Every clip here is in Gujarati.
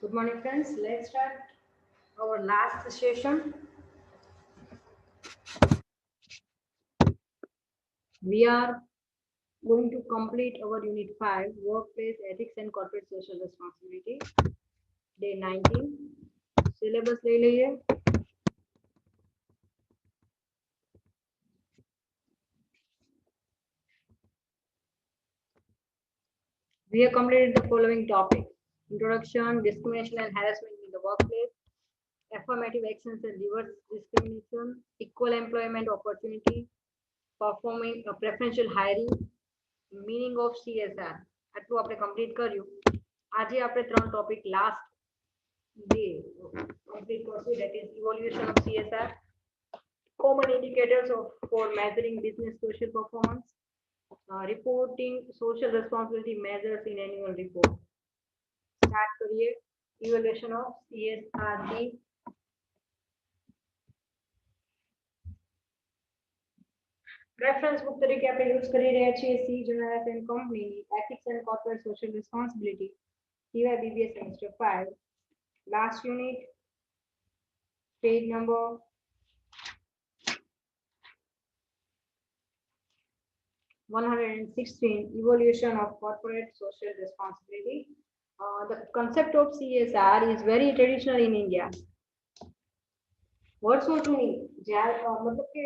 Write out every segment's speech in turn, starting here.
Good morning, friends. Let's start our last session. We are going to complete our Unit 5 Workplace Ethics and Corporate Social Responsibility, Day 19. Syllabus ले लीजिए. We have completed the following topics: introduction, discrimination and harassment in the workplace, affirmative actions and reverse discrimination, equal employment opportunity, performing a preferential hiring, meaning of CSR. આટલું આપણે કમ્પ્લીટ કર્યું. આજે આપણે ત્રણ ટોપિક લાસ્ટ ડે કમ્પ્લીટ કરશું, that is evolution of CSR, common indicators for measuring business social performance, reporting social responsibility measures in annual report. Start કરીએ evaluation of CSR ની. રેફરન્સ બુક તરીકે આપણે યુઝ કરી રહ્યા છીએ સી જોનાસ એન્ડ કંપનીની ethics and corporate social responsibility TY BBA semester 5 last unit page number 116 evolution of corporate social responsibility. The concept of CSR is very traditional in India. વર્ષો જૂની મતલબ કે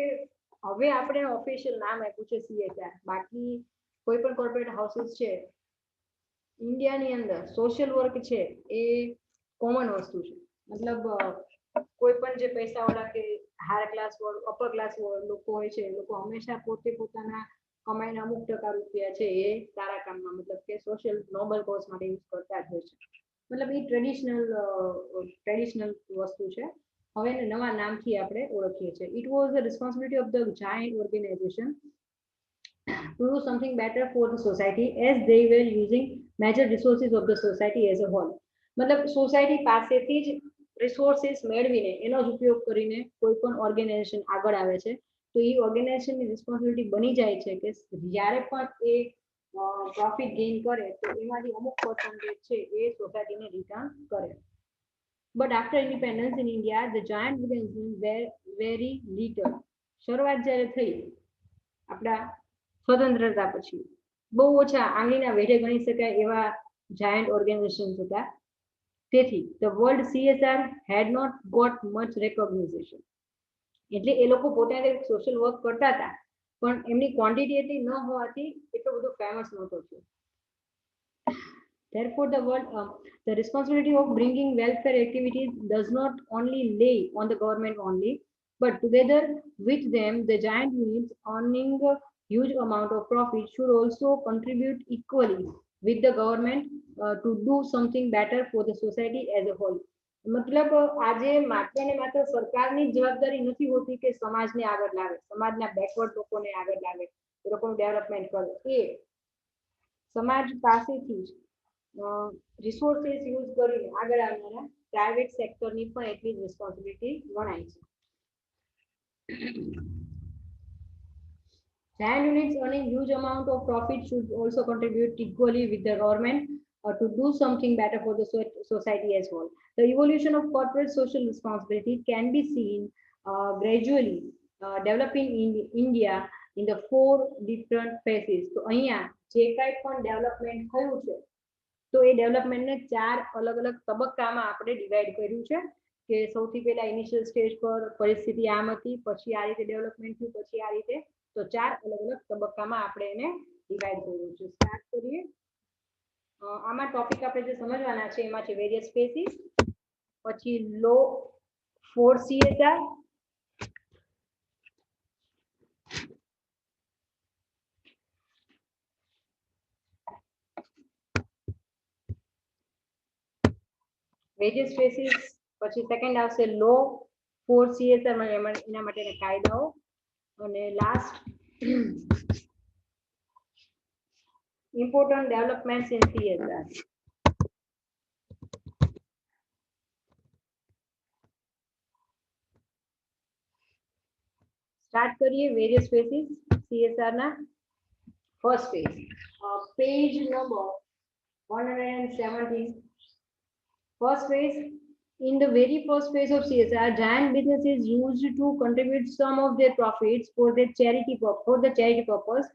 હવે આપણે ઓફિશિયલ નામ આપ્યું છે CSR. બાકી કોઈ પણ કોર્પોરેટ હાઉસીસ છે ઇન્ડિયાની અંદર સોશિયલ વર્ક છે એ કોમન વસ્તુ છે. મતલબ કોઈ પણ જે પૈસાવાળા કે હાયર ક્લાસ વર્ગ અપર ક્લાસ લોકો હોય છે, લોકો હંમેશા પોતે પોતાના કમાઈના અમુક ટકા રૂપિયા છે એ સારા કામમાં મતલબ કે સોશિયલ નોબલ કોઝ માટે યુઝ કરતા જ હોય છે. મતલબ એ ટ્રેડિશનલ વસ્તુ છે. હવે એને નવા નામથી આપણે ઓળખીએ છીએ. It was the responsibility of the giant organization to do something better for the society as they were using major resources of the society as a whole. મતલબ સોસાયટી પાસેથી જ રિસોર્સિસ મેળવીને એનો જ ઉપયોગ કરીને કોઈ પણ ઓર્ગેનાઇઝેશન આગળ આવે છે. તો એ ઓર્ગેનાઇઝેશનની રિસ્પોન્સિબિલિટી બની જાય છે કે જ્યારે પણ એ પ્રોફિટ ગેઇન કરે તો એમાંથી અમુક પર્સન્ટેજ છે એ સોસાયટીને રિટર્ન કરે. But after independence in India, the giant organizations were very little. શરૂઆત જ્યારે થઈ આપણા સ્વતંત્રતા પછી બહુ ઓછા આંગળીના વેઢે ગણી શકાય એવા giant organizations હતા. તેથી the word CSR had not got much recognition. એટલે એ લોકો પોતાને સોશિયલ વર્ક કરતા હતા પણ એમની ક્વોન્ટિટી એટલી ન હોવાથી એટલો બધો ફેમસ નહોતો થયો. Therefore, the responsibility of bringing welfare activities does not only lay on the government only, but together with them, the giant units earning a huge amount of profit should also contribute equally with the government to do something better for the society as a whole. મતલબ આજે માત્ર ને માત્ર સરકારની જવાબદારી નથી હોતી કે સમાજને આગળ લાવે, સમાજના બેકવર્ડ લોકોને આગળ લાવે, એ લોકોનું ડેવલપમેન્ટ કરે. એ સમાજ પાસેથી જ રિસોર્સિસ યુઝ કરીને આગળ આવનારા પ્રાઇવેટ સેક્ટરની પણ એટલી જ રિસ્પોન્સિબિલિટી ગણાય છે. Giant units earning huge amount of profit should also contribute equally with the government to do something better for the society as well. The evolution of corporate social responsibility can be seen gradually developing in India in the 4 different phases. તો અહીંયા જે કાંઈ પણ ડેવલપમેન્ટ થયું છે તો એ ડેવલપમેન્ટને 4 અલગ અલગ તબક્કામાં આપણે ડિવાઈડ કર્યું છે કે સૌથી પહેલા ઇનિશિયલ સ્ટેજ પર પરિસ્થિતિ આમ હતી, પછી આ રીતે ડેવલપમેન્ટ થયું, પછી આ રીતે. તો 4 અલગ અલગ તબક્કામાં આપણે એને ડિવાઈડ કર્યું છે. સ્ટાર્ટ કરીએ. આમાં ટોપિક આપણે જે સમજવાના છે એમાં છે વેરિયસ ફેસીસ, પછી લો ફોર CSR, વેરિયસ ફેસીસ, પછી સેકન્ડ આવશે લો ફોર CSR એના માટેના કાયદાઓ, અને last important developments in CSR. Start કરીએ વેરિયસ ફેસીસ CSR ના. First page, page number 117. First phase, in the very first phase of CSR, giant businesses used to contribute some of their profits for their for the charity purpose,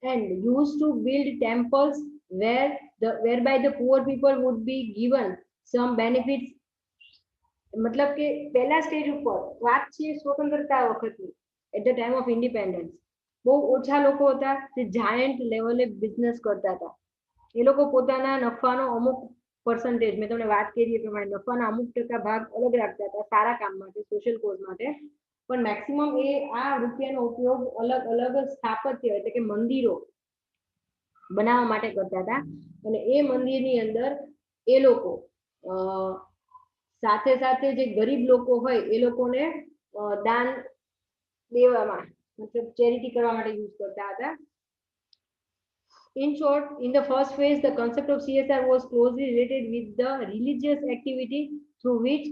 and used to build temples whereby the poor people would be given some benefits. मतलब કે પહેલા સ્ટેજ ઉપર વાત છે સ્વતંત્રતા વખતની, at the time of independence બહુ ઓછા લોકો હતા જે જાયન્ટ લેવલે બિઝનેસ કરતા હતા. એ લોકો પોતાના નફાનો અમુક પર્સન્ટેજ, મેં તમને વાત કરી એ પ્રમાણે નફાના અમુક ટકા ભાગ અલગ રાખતા હતા સારા કામ માટે, સોશિયલ કોઝ માટે, પણ મેક્સિમમ એ આ રૂપિયાનો ઉપયોગ અલગ અલગ સ્થાપત્ય એટલે કે મંદિરો બનાવવા માટે કરતા હતા. અને એ મંદિરની અંદર એ લોકો સાથે સાથે જે ગરીબ લોકો હોય એ લોકોને દાન દેવામાં, મતલબ ચેરિટી કરવા માટે યુઝ કરતા હતા. In short, in the first phase, the concept of CSR was closely related with the religious activity through which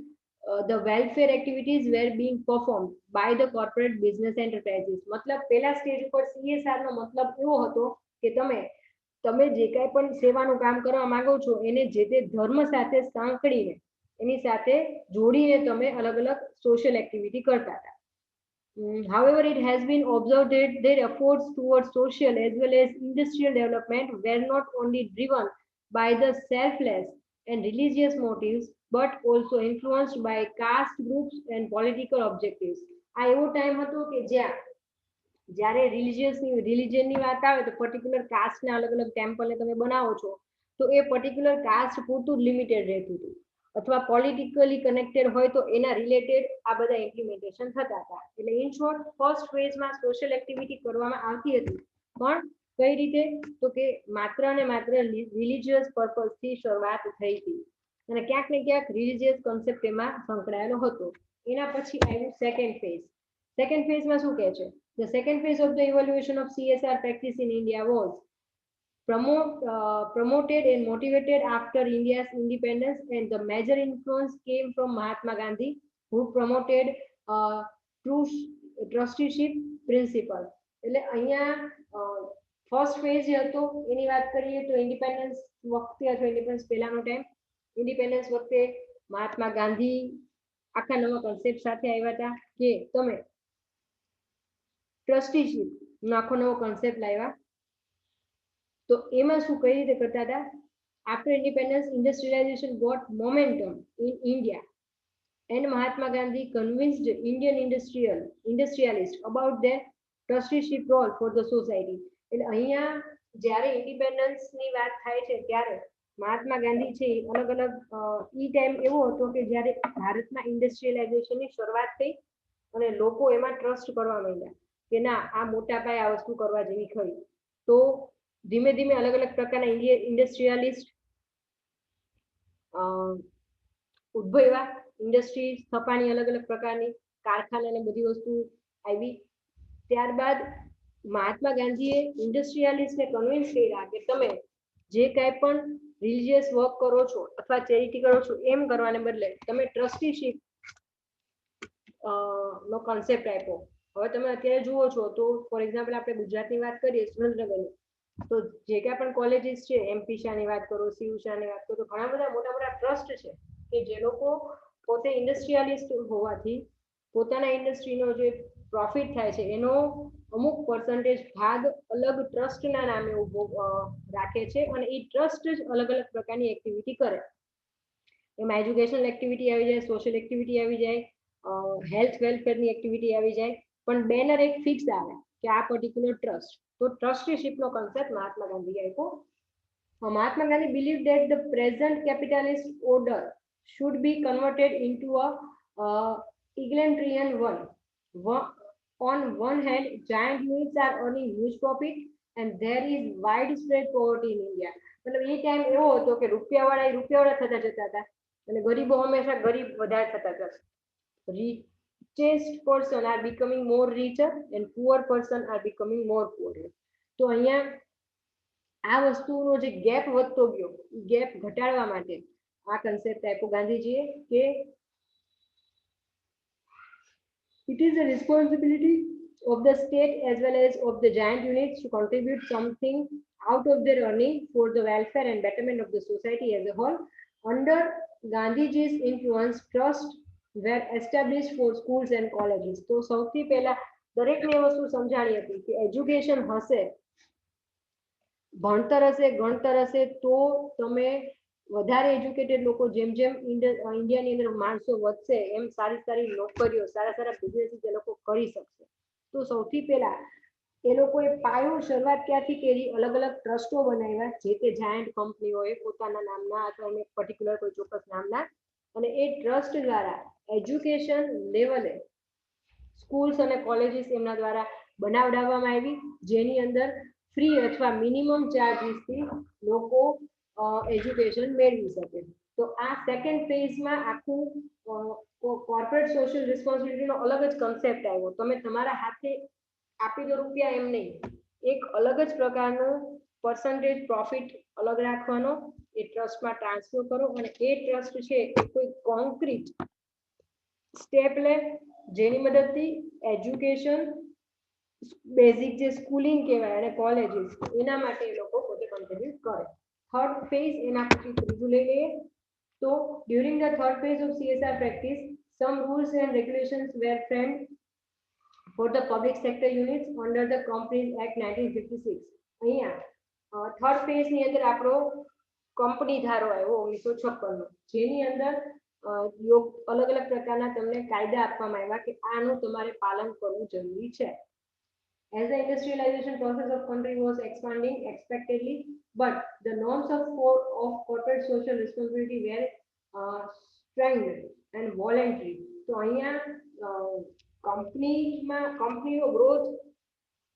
the welfare activities were being performed by the corporate business enterprises. मतलब પહેલા સ્ટેજ ઉપર CSR નો મતલબ એવો હતો કે તમે જે કાંઈ પણ સેવાનું કામ કરવા માંગો છો એને જે તે ધર્મ સાથે સાંકળીને એની સાથે જોડીને તમે અલગ અલગ સોશિયલ એક્ટિવિટી કરતા હતા. However, it has been observed that their efforts towards social as well as industrial development were not only driven by the selfless and religious motives, but also influenced by caste groups and political objectives. આ એવો ટાઈમ હતો કે જ્યારે રિલિજનની વાત આવે તો પર્ટિક્યુલર કાસ્ટના અલગ અલગ ટેમ્પલને તમે બનાવો છો તો એ પર્ટિક્યુલર કાસ્ટ પૂરતું જ લિમિટેડ રહેતું હતું, અથવા પોલિટિકલી કનેક્ટેડ હોય તો એના રિલેટેડ આ બધા ઇમ્પ્લિમેન્ટેશન થતા હતા. એટલે ઇન શોર્ટ ફર્સ્ટ ફેઝમાં સોશિયલ એક્ટિવિટી કરવામાં આવતી હતી, પણ કઈ રીતે તો કે માત્ર ને માત્ર રિલિજિયસ પર્પઝથી શરૂઆત થઈ હતી અને ક્યાંક ને ક્યાંક રિલિજિયસ કન્સેપ્ટ એમાં સંકળાયેલો હતો. એના પછી આવ્યું સેકન્ડ ફેઝ. સેકન્ડ ફેઝમાં શું કહે છે? The second phase of the evaluation of CSR practice in India was promoted and motivated after India's independence, and the major influence came from Mahatma Gandhi, who promoted trusteeship principle. એટલે અહીંયા ફર્સ્ટ ફેઝ જે હતો એની વાત કરીએ તો ઇન્ડિપેન્ડન્સ વખતે અથવા ઇન્ડિપેન્ડન્સ પહેલાનો ટાઈમ, ઇન્ડિપેન્ડન્સ વખતે મહાત્મા ગાંધી આખા નવા કોન્સેપ્ટ સાથે આવ્યા હતા કે તમે ટ્રસ્ટીશીપ આખો નવો કોન્સેપ્ટ લાવ્યા. તો એમાં શું કઈ રીતે કરતા હતા? After independence, industrialization got momentum in India, and Mahatma Gandhi convinced Indian industrialists about their trusteeship role for the society. એટલે અહીંયા જ્યારે ઇન્ડિપેન્ડન્સની વાત થાય છે ત્યારે મહાત્મા ગાંધી છે અલગ અલગ ઈ ટાઈમ એવો હતો કે જ્યારે ભારતમાં ઇન્ડસ્ટ્રીયલાઇઝેશનની શરૂઆત થઈ અને લોકો એમાં ટ્રસ્ટ કરવા માંડ્યા કે ના આ મોટા પાયે આ વસ્તુ કરવા જેવી ખરી. તો ધીમે ધીમે અલગ અલગ પ્રકારના ઇન્ડસ્ટ્રીયાલિસ્ટ ઉદ્ભવ્યા, ઇન્ડસ્ટ્રી સ્થપાણી અલગ અલગ પ્રકારની, કારખાના ને બધી વસ્તુ આવી. ત્યારબાદ મહાત્મા ગાંધીએ ઇન્ડસ્ટ્રીયાલિસ્ટને કન્વિન્સ કર્યા કે તમે જે કાંઈ પણ રિલિજિયસ વર્ક કરો છો અથવા ચેરિટી કરો છો એમ કરવાને બદલે તમે ટ્રસ્ટીશીપ નો કોન્સેપ્ટ આપ્યો. હવે તમે અત્યારે જુઓ છો તો ફોર એક્ઝામ્પલ આપણે ગુજરાતની વાત કરીએ સુરેન્દ્રનગરની, તો જે કાંઈ પણ કોલેજીસ છે, એમપી શાહની વાત કરો, સીયુ શાહની વાત કરો, તો ઘણા બધા મોટા મોટા ટ્રસ્ટ છે કે જે લોકો પોતે ઇન્ડસ્ટ્રીયાલિસ્ટ હોવાથી પોતાના ઇન્ડસ્ટ્રીનો જે પ્રોફિટ થાય છે એનો અમુક પર્સન્ટેજ ભાગ અલગ ટ્રસ્ટના નામે ઉભો રાખે છે અને એ ટ્રસ્ટ જ અલગ અલગ પ્રકારની એક્ટિવિટી કરે. એમાં એજ્યુકેશનલ એક્ટિવિટી આવી જાય, સોશિયલ એક્ટિવિટી આવી જાય, હેલ્થ વેલફેરની એક્ટિવિટી આવી જાય, પણ બેનર એક ફિક્સ આવે કે આ પર્ટિક્યુલર ટ્રસ્ટ. તો ટ્રસ્ટીશીપનો કોન્સેપ્ટ મહાત્મા ગાંધીએ આપ્યો. Mahatma Gandhi believed that the present capitalist order should be converted into a egalitarian one. On one hand, giant units are earning huge profit and there is widespread poverty in India. मतलब ये टाइम એવો હતો કે રૂપિયાવાળા થતા જતા હતા અને ગરીબો હંમેશા ગરીબ વધારે થતા જતા. Richest person are becoming more richer and poor person are becoming more poor. તો અહીંયા આ વસ્તુનો જે ગેપ વધતો ગયો એ ગેપ ઘટાડવા માટે આ કન્સેપ્ટ આપ્યો ગાંધીજીએ કે it is the responsibility of the state as well as of the giant units to contribute something out of their earning for the welfare and betterment of the society as a whole. Under Gandhiji's influence trust were established for schools and colleges. તો સૌથી પહેલા દરેકને એ વસ્તુ સમજાણી હતી કે એજ્યુકેશન હશે, ભણતર હશે, ગણતર હશે તો તમે વધારે એજ્યુકેટેડ લોકો જેમ જેમ ઇન્ડિયાની અંદર માણસો વધશે એમ સારી સારી નોકરીઓ, સારા સારા બિઝનેસ એ લોકો કરી શકશે. તો સૌથી પહેલા એ લોકોએ પાયો શરૂઆત ક્યાંથી કરી? અલગ અલગ ટ્રસ્ટો બનાવ્યા, જે તે જાયન્ટ કંપનીઓએ પોતાના નામના અથવા એને પર્ટિક્યુલર કોઈ ચોક્કસ નામના, અને એ ટ્રસ્ટ દ્વારા એજ્યુકેશન લેવલે સ્કૂલ્સ અને કોલેજીસ એમના દ્વારા બનાવડાવવામાં આવી, જેની અંદર ફ્રી અથવા મિનિમમ ચાર્જીસથી લોકો એજ્યુકેશન મેળવી શકે. તો આ સેકન્ડ ફેઝમાં આખું કોર્પોરેટ સોશિયલ રિસ્પોન્સિબિલિટીનો અલગ જ કન્સેપ્ટ આવ્યો. તમે તમારા હાથે આપી દો રૂપિયા એમ નહીં, એક અલગ જ પ્રકારનો પર્સન્ટેજ પ્રોફિટ અલગ રાખવાનો, એ ટ્રસ્ટમાં ટ્રાન્સફર કરો, અને એ ટ્રસ્ટ છે એ કોઈ કોન્ક્રીટ સ્ટેપ લે જેની મદદથી એજ્યુકેશન બેઝિક જે સ્કૂલિંગ કહેવાય અને કોલેજીસ એના માટે એ લોકો પોતે કોન્ટ્રીબ્યુટ કરે. થર્ડ ફેઝ એના પછી ત્રીજું લઈ લઈએ તો during the third phase of CSR practice some rules and regulations were framed for the public sector units under the Companies Act 1956. અહીંયા થર્ડ ફેઝ ની અંદર આપણો કંપની ધારો આવ્યો 1956 નો, જેની અંદર અલગ અલગ પ્રકારના તમને કાયદા આપવામાં આવ્યા કે આનું તમારે પાલન કરવું જરૂરી છે. As the industrialization process of country was expanding expectedly, but the norms of corporate social responsibility were strengthened and voluntary. તો અહીંયા કંપનીનો ગ્રોથ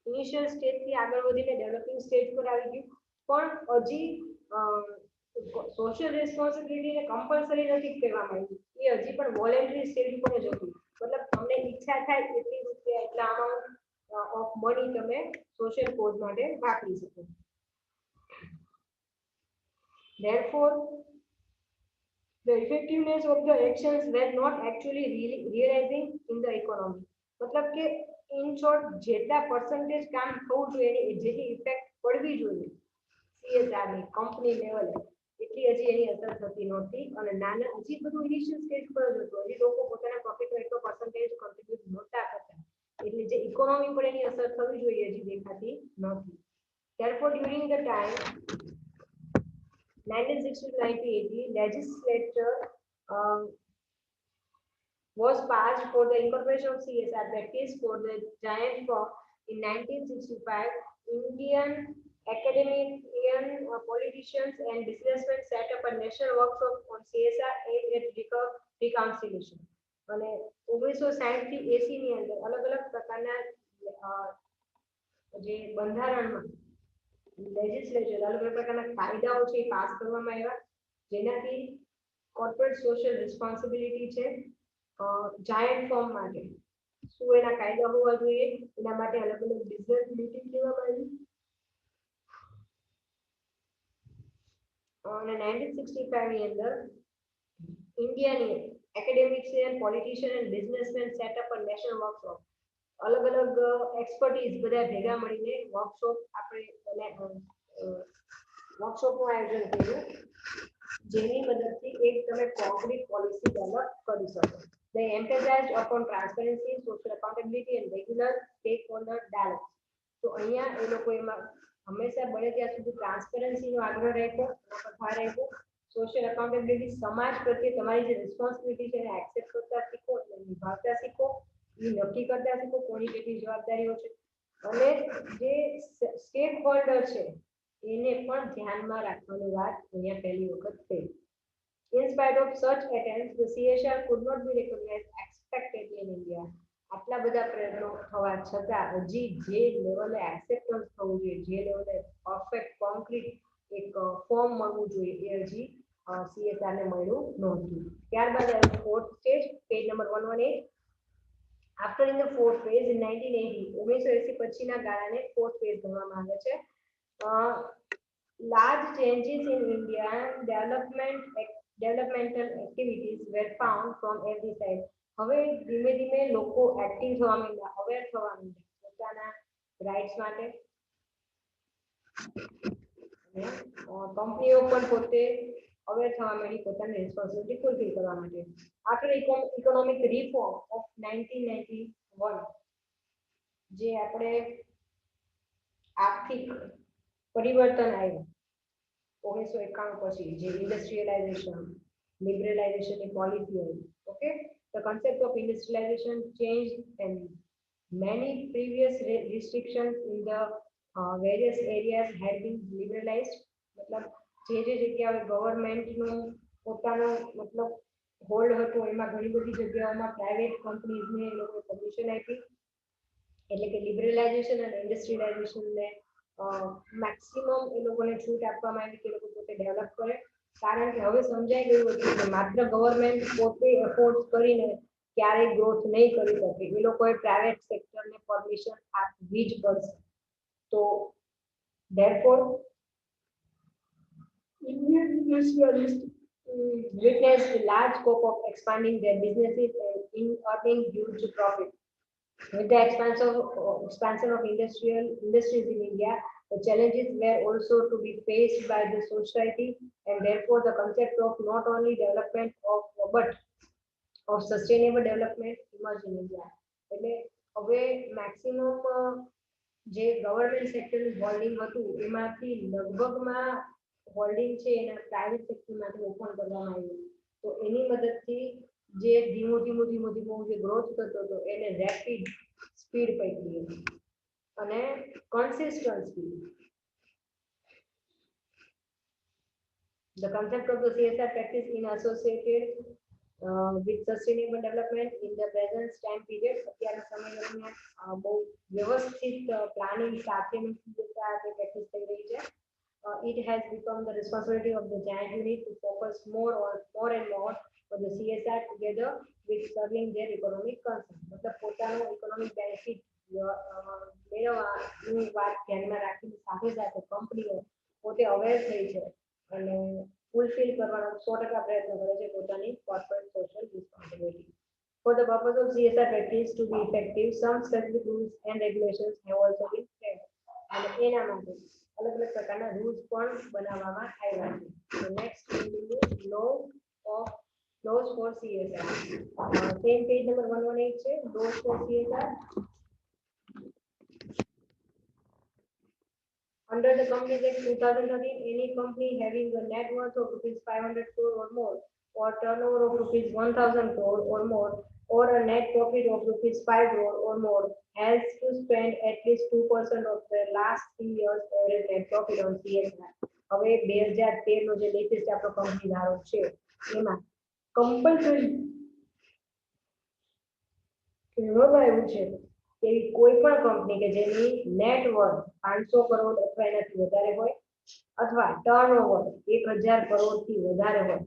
ઇનિશિયલ સ્ટેજથી આગળ વધીને ડેવલપિંગ સ્ટેજ પર આવી ગયું, પણ હજી સોશિયલ રિસ્પોન્સિબિલિટીને કમ્પલસરી નથી કહેવામાં આવ્યું, એ હજી પણ વોલેન્ટરી સ્ટેજ પર જ હતું. મતલબ તમને ઈચ્છા થાય એટલી રૂપિયા એટલા અમાઉન્ટ ઓફ મની તમે સોશિયલ કોઝ માટે વાપરી શકો. Therefore, the effectiveness of the actions were not actually realizing in the economy. मतलब કે in short જેટલા percentage કામ થવું જોઈએ એની જેટલી ઇફેક્ટ પડવી જોઈએ CSR ની કંપની લેવલે એટલી હજી એની અસર થતી નહોતી, અને નાના હજી બધું ઇનિશિયલ સ્ટેજ પર જ હતું, હજી લોકો પોતાના પ્રોફિટનો એટલો પર્સન્ટેજ કોન્ટ્રીબ્યુટ નહોતા કરતા, એટલે જે ઇકોનોમી પર એની અસર થવી જોઈએ હજી દેખાતી નહોતી. Therefore, during the time 1960 to 1980, legislature was passed for the incorporation of CSR practice for the giant firm. In 1965, Indian academician, politicians and businessmen set up a national workshop on CSR aimed at reconciliation. અને 1960 થી 80 ની અંદર અલગ અલગ પ્રકારના જે બંધારણમાં લેજિસ્લેચર અલગ અલગ પ્રકારના કાયદાઓ છે પાસ કરવામાં આવ્યા, જેનાથી કોર્પોરેટ સોશિયલ રિસ્પોન્સિબિલિટી છે જાયન્ટ ફર્મ માટે શું એના કાયદા હોવા જોઈએ એના માટે અલગ અલગ બિઝનેસ મીટિંગ લેવામાં આવી. અને 1965 ની અંદર ઇન્ડિયાની એકેડેમિશિયન, politician and businessman set up a national workshop. અલગ અલગ એક્સપર્ટીઝ બધા ભેગા મળીને વર્કશોપ આપણે વર્કશોપનું આયોજન કર્યું, જેની મદદથી એક તમે કોન્ક્રીટ પોલિસી ડેવલપ કરી શકો. They emphasized upon transparency, social accountability and regular stakeholder dialogue. તો અહીંયા એ લોકો એમાં હંમેશા બને ત્યાં સુધી ટ્રાન્સપરન્સીનો આગ્રહ રાખ્યો, ભાર રાખ્યો, સોશિયલ અકાઉન્ટેબિલિટી સમાજ પ્રત્યે તમારી જે રિસ્પોન્સિબિલિટી છે એને એક્સેપ્ટ કરતા શીખો, નિભાવતા શીખો, એ નક્કી કરતા શીખો કોની કેટલી જવાબદારીઓ છે, અને જે સ્ટેક હોલ્ડર છે એને પણ ધ્યાનમાં રાખવાની વાત અહીંયા પહેલી વખત થઈ. In spite of such attempts, the CSR could not be recognized expectedly in India. આટલા બધા પ્રયત્નો થવા છતાં હજી જે લેવલે એક્સેપ્ટન્સ થવું જોઈએ, જે લેવલે પરફેક્ટ કોન્ક્રીટ એક ફોર્મ મળવું જોઈએ એ હજી CSR ને મળ્યું નહોતું. ત્યારબાદ આવ્યું fourth stage, page number 118. After in the fourth phase in 1980, 1980 પછીના ગાળાને ફોર્થ ફેઝ ગણવામાં આવે છે. Large changes in India developmental activities were found from every side. હવે ધીમે ધીમે લોકો એક્ટિવ થવા માંડ્યા, અવેર થવા માંડ્યા પોતાના રાઇટ્સ માટે. કંપનીઓ પણ પોતે અવેર થવા માંડી પોતાની રિસ્પોન્સિબિલિટી ફૂલફિલ કરવા માટે. આફ્ટર ઇકોનોમિક રિફોર્મ ઓફ 1991, જે આપણે આર્થિક પરિવર્તન આવ્યું 1991 પછી, જે ઇન્ડસ્ટ્રીયલાઇઝેશન, લિબરલાઇઝેશનની પોલિસી આવી. Okay, the concept of industrialisation change and many previous restrictions in the various areas had been liberalized. मतलब જે જગ્યાએ ગવર્મેન્ટનું પોતાનું મતલબ હોલ્ડ હતું એમાં ઘણી બધી જગ્યાઓમાં પ્રાઇવેટ કંપનીઝને એ લોકોએ પરમિશન આપી, એટલે કે લિબરલાઇઝેશન અને ઇન્ડસ્ટ્રીયલાઇઝેશનને મેક્સિમમ એ લોકોને છૂટ આપવામાં આવી કે એ લોકો પોતે ડેવલપ કરે. કારણ કે હવે સમજાઈ ગયું હતું કે માત્ર ગવર્મેન્ટ પોતે એફોર્ડ કરીને ક્યારેય ગ્રોથ નહીં કરી શકે, એ લોકોએ પ્રાઇવેટ સેક્ટરને પરમિશન આપવી જ પડશે. તો therefore Indian industrialists witnessed a large scope of expanding their businesses and in earning huge profit. With the expansion of industries in India, the challenges were also to be faced by the society, and therefore the concept of not only development but of sustainable development emerged in India. એટલે હવે મેક્સિમમ જે ગવર્મેન્ટ સેક્ટરનું હોલ્ડિંગ હતું એમાંથી લગભગમાં હોલ્ડિંગ છે એના પ્રાઇવેટ સેક્ટરમાંથી ઓપન કરવામાં આવ્યું. તો એની મદદથી જે ધીમું જે ગ્રોથ થતો હતો એને રેપિડ સ્પીડ પકડી હતી અને consistency. The concept of the CSR practice in associated with sustainable development in the present time period, અત્યારના સમય દરમિયાન બહુ વ્યવસ્થિત પ્લાનિંગ સાથેની CSR પ્રેક્ટિસ થઈ રહી છે. It has become the responsibility of the giant unit to focus more and more on the CSR together with serving their economic concerns. मतलब પોતાનો ઇકોનોમિક બેનિફિટ મેળવવાની વાત ધ્યાનમાં રાખીને સાથે સાથે કંપનીઓ પોતે અવેર થઈ છે અને ફૂલફિલ કરવાનો 100% પ્રયત્ન કરે છે પોતાની corporate social responsibility. For the purpose of CSR practice to be effective, some specific rules and regulations have also been framed. અને એના માટે અલગ અલગ પ્રકારના રૂલ્સ પણ બનાવવામાં આવ્યા છે. So next we will do laws for CSR. Same page number 118 છે, laws for CSR. Under the Companies Act 2013, any company having a net worth of ₹500 crore or more, or turnover of ₹1,000 crore or more, or a net profit of ₹5 crore or more, has to spend at least 2% of the last 3 years average net profit on CSR. હવે 2013 નો જે લેટેસ્ટ આપણો કંપની ધારો છે એમાં કમ્પલસરી કહેવામાં આવ્યું છે એવી કોઈ પણ કંપની કે જેની નેટ વર્થ 500 કરોડ અથવા એનાથી વધારે હોય અથવા ટર્નઓવર 1000 કરોડથી વધારે હોય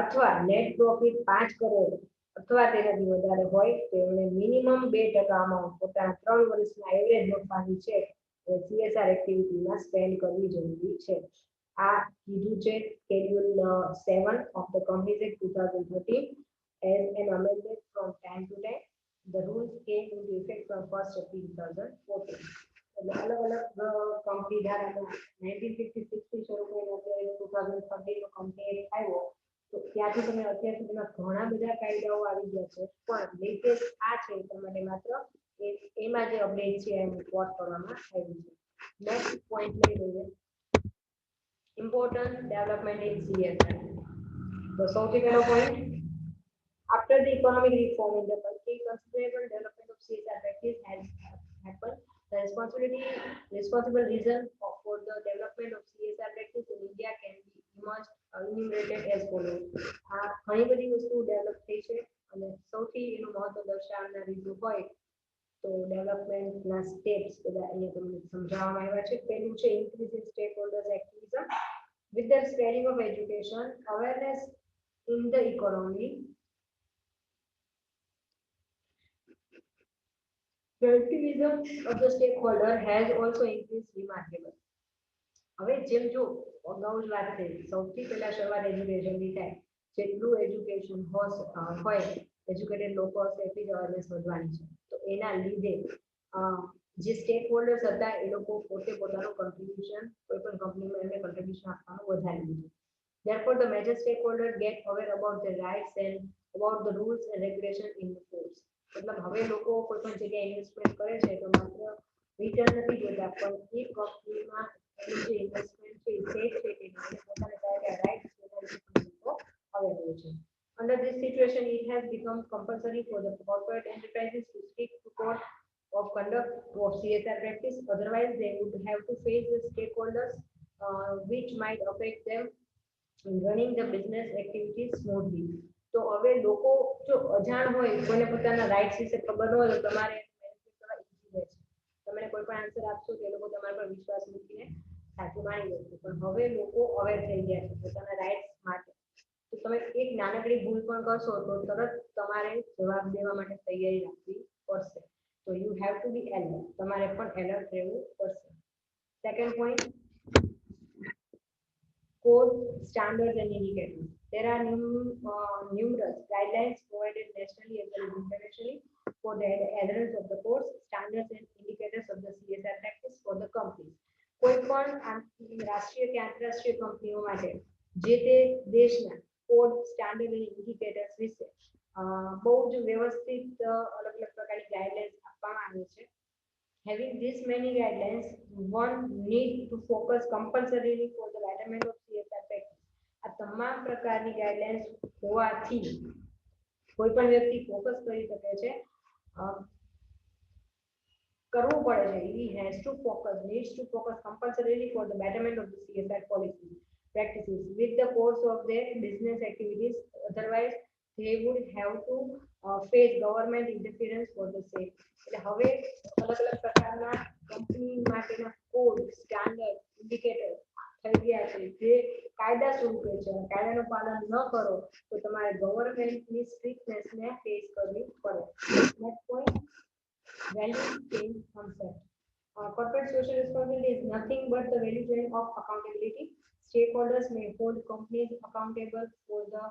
અથવા નેટ પ્રોફિટ 5 કરોડ અથવા તેનાથી વધારે હોય તો એમને મિનિમમ 2% અમાઉન્ટ પોતાના 3 વર્ષના એવરેજ નફાની છે એ CSR એક્ટિવિટીમાં સ્પેન્ડ કરવી જરૂરી છે. આ કીધું છે schedule 7 of the companies act 2013 as an amendment from time to time. The rules came into effect from 1st April 2014. એટલે અલગ અલગ કંપની ધારામાં 1956 થી શરૂ કરીને અત્યારે 2013 નો કંપની એક્ટ આવ્યો. તો ત્યાંથી તમે અત્યાર સુધીમાં ઘણા બધા કાયદાઓ આવી ગયા છે, પણ લેટેસ્ટ આ છે એટલા માટે માત્ર એમાં જે અપડેટ છે એમ કોટ કરવામાં આવ્યું છે. નેક્સ્ટ પોઈન્ટ લઈ લઈએ, ઇમ્પોર્ટન્ટ ડેવલપમેન્ટ ઇન CSR. તો સૌથી પહેલો point, after the economic reform in the country, considerable development of CSR practice has happened. The responsible reason for the development of CSR practice in India can be enumerated as follows. આ ઘણી બધી વસ્તુ ડેવલપ થઈ છે અને સૌથી એનું મહત્વ દર્શાવનાર રીતો હોય તો ડેવલપમેન્ટના સ્ટેપ્સ બધા અહીંયા તમને સમજાવવામાં આવ્યા છે. પહેલું છે increase in stack holders activism with the spreading of education awareness in the economy. The activism of the stakeholder has also increased remarkably. હવે જેમ જો અગાઉ જ વાત થઈ, સૌથી પહેલા શરૂઆત એજ્યુકેશનની થાય. જેટલું એજ્યુકેશન હોય, એજ્યુકેટેડ લોકો હશે એટલી જ અવેરનેસ વધવાની છે. તો એના લીધે જે સ્ટેક હોલ્ડર્સ હતા એ લોકો પોતે પોતાનું કન્ટ્રીબ્યુશન કોઈ પણ કંપનીમાં એમને કન્ટ્રીબ્યુશન આપવાનું વધારી દીધું. Therefore, the major stakeholders get aware about their rights and about the rules and regulations in the force. मतलब હવે લોકો કોઈ પણ જગ્યાએ ઇન્વેસ્ટમેન્ટ કરે છે તો માત્ર રિટર્ન નથી જોતા પણ એ કંપનીમાં એનું જે ઇન્વેસ્ટમેન્ટ છે એ સેફ છે કે નહીં અને પોતાને કયા કયા રાઇટ્સ છે એના વિશે પણ લોકો અવેર હોય છે. Under this situation, it has become compulsory for the corporate enterprises to stick to code of conduct of CSR practice. Otherwise, they would have to face the stakeholders, which might affect them running the business activities smoothly. તો હવે લોકો જો અજાણ હોય કોઈને પોતાના રાઇટ્સ વિશે ખબર ન હોય તો તમારે મેનેજમેન્ટ કરવા ઈઝી રહે છે. તમે કોઈ પણ આન્સર આપશો તો એ લોકો તમારા પર વિશ્વાસ મૂકીને સાચું માની લેશે. પણ હવે લોકો અવેર થઈ ગયા છે પોતાના રાઇટ્સ માટે. તો તમે એક નાનકડી ભૂલ પણ કરશો તો તરત તમારે જવાબ દેવા માટે તૈયારી રાખવી પડશે. તો you have to be alert. તમારે પણ એલર્ટ રહેવું પડશે. Second point, code, standards, and indicators. There are numerous guidelines provided nationally as well as internationally for the adherence of the codes, standards, and indicators of the CSR practice for the companies. કોઈ પણ રાષ્ટ્રીય કે આંતરરાષ્ટ્રીય કંપનીઓ માટે જે તે દેશના કોડ, સ્ટાન્ડર્ડ અને ઇન્ડિકેટર્સ વિશે બહુ જ વ્યવસ્થિત અલગ અલગ પ્રકારની ગાઈડલાઇન્સ આપવામાં આવી છે. Having this many guidelines, one need to focus compulsorily for the betterment of CSR practice. આ તમામ પ્રકારની ગાઈડલાઇન્સ હોવાથી કોઈ પણ વ્યક્તિ ફોકસ કરી શકે છે, કરવું પડે છે. He has to focus, needs to focus compulsorily for the betterment of the CSR policy practices with the course of their business activities. Otherwise, they would have to face government interference for the same. એટલે હવે અલગ અલગ પ્રકારના કંપની માટેના કોડ, સ્ટાન્ડર્ડ, ઇન્ડિકેટર થઈ ગયા છે જે કાયદા સ્વરૂપે છે. કાયદાનું પાલન ન કરો તો તમારે ગવર્મેન્ટની સ્ટ્રિક્ટનેસને ફેસ કરવી પડે. Next point, value chain concept. Corporate social responsibility is nothing but the value chain of accountability. Stakeholders may hold companies accountable for the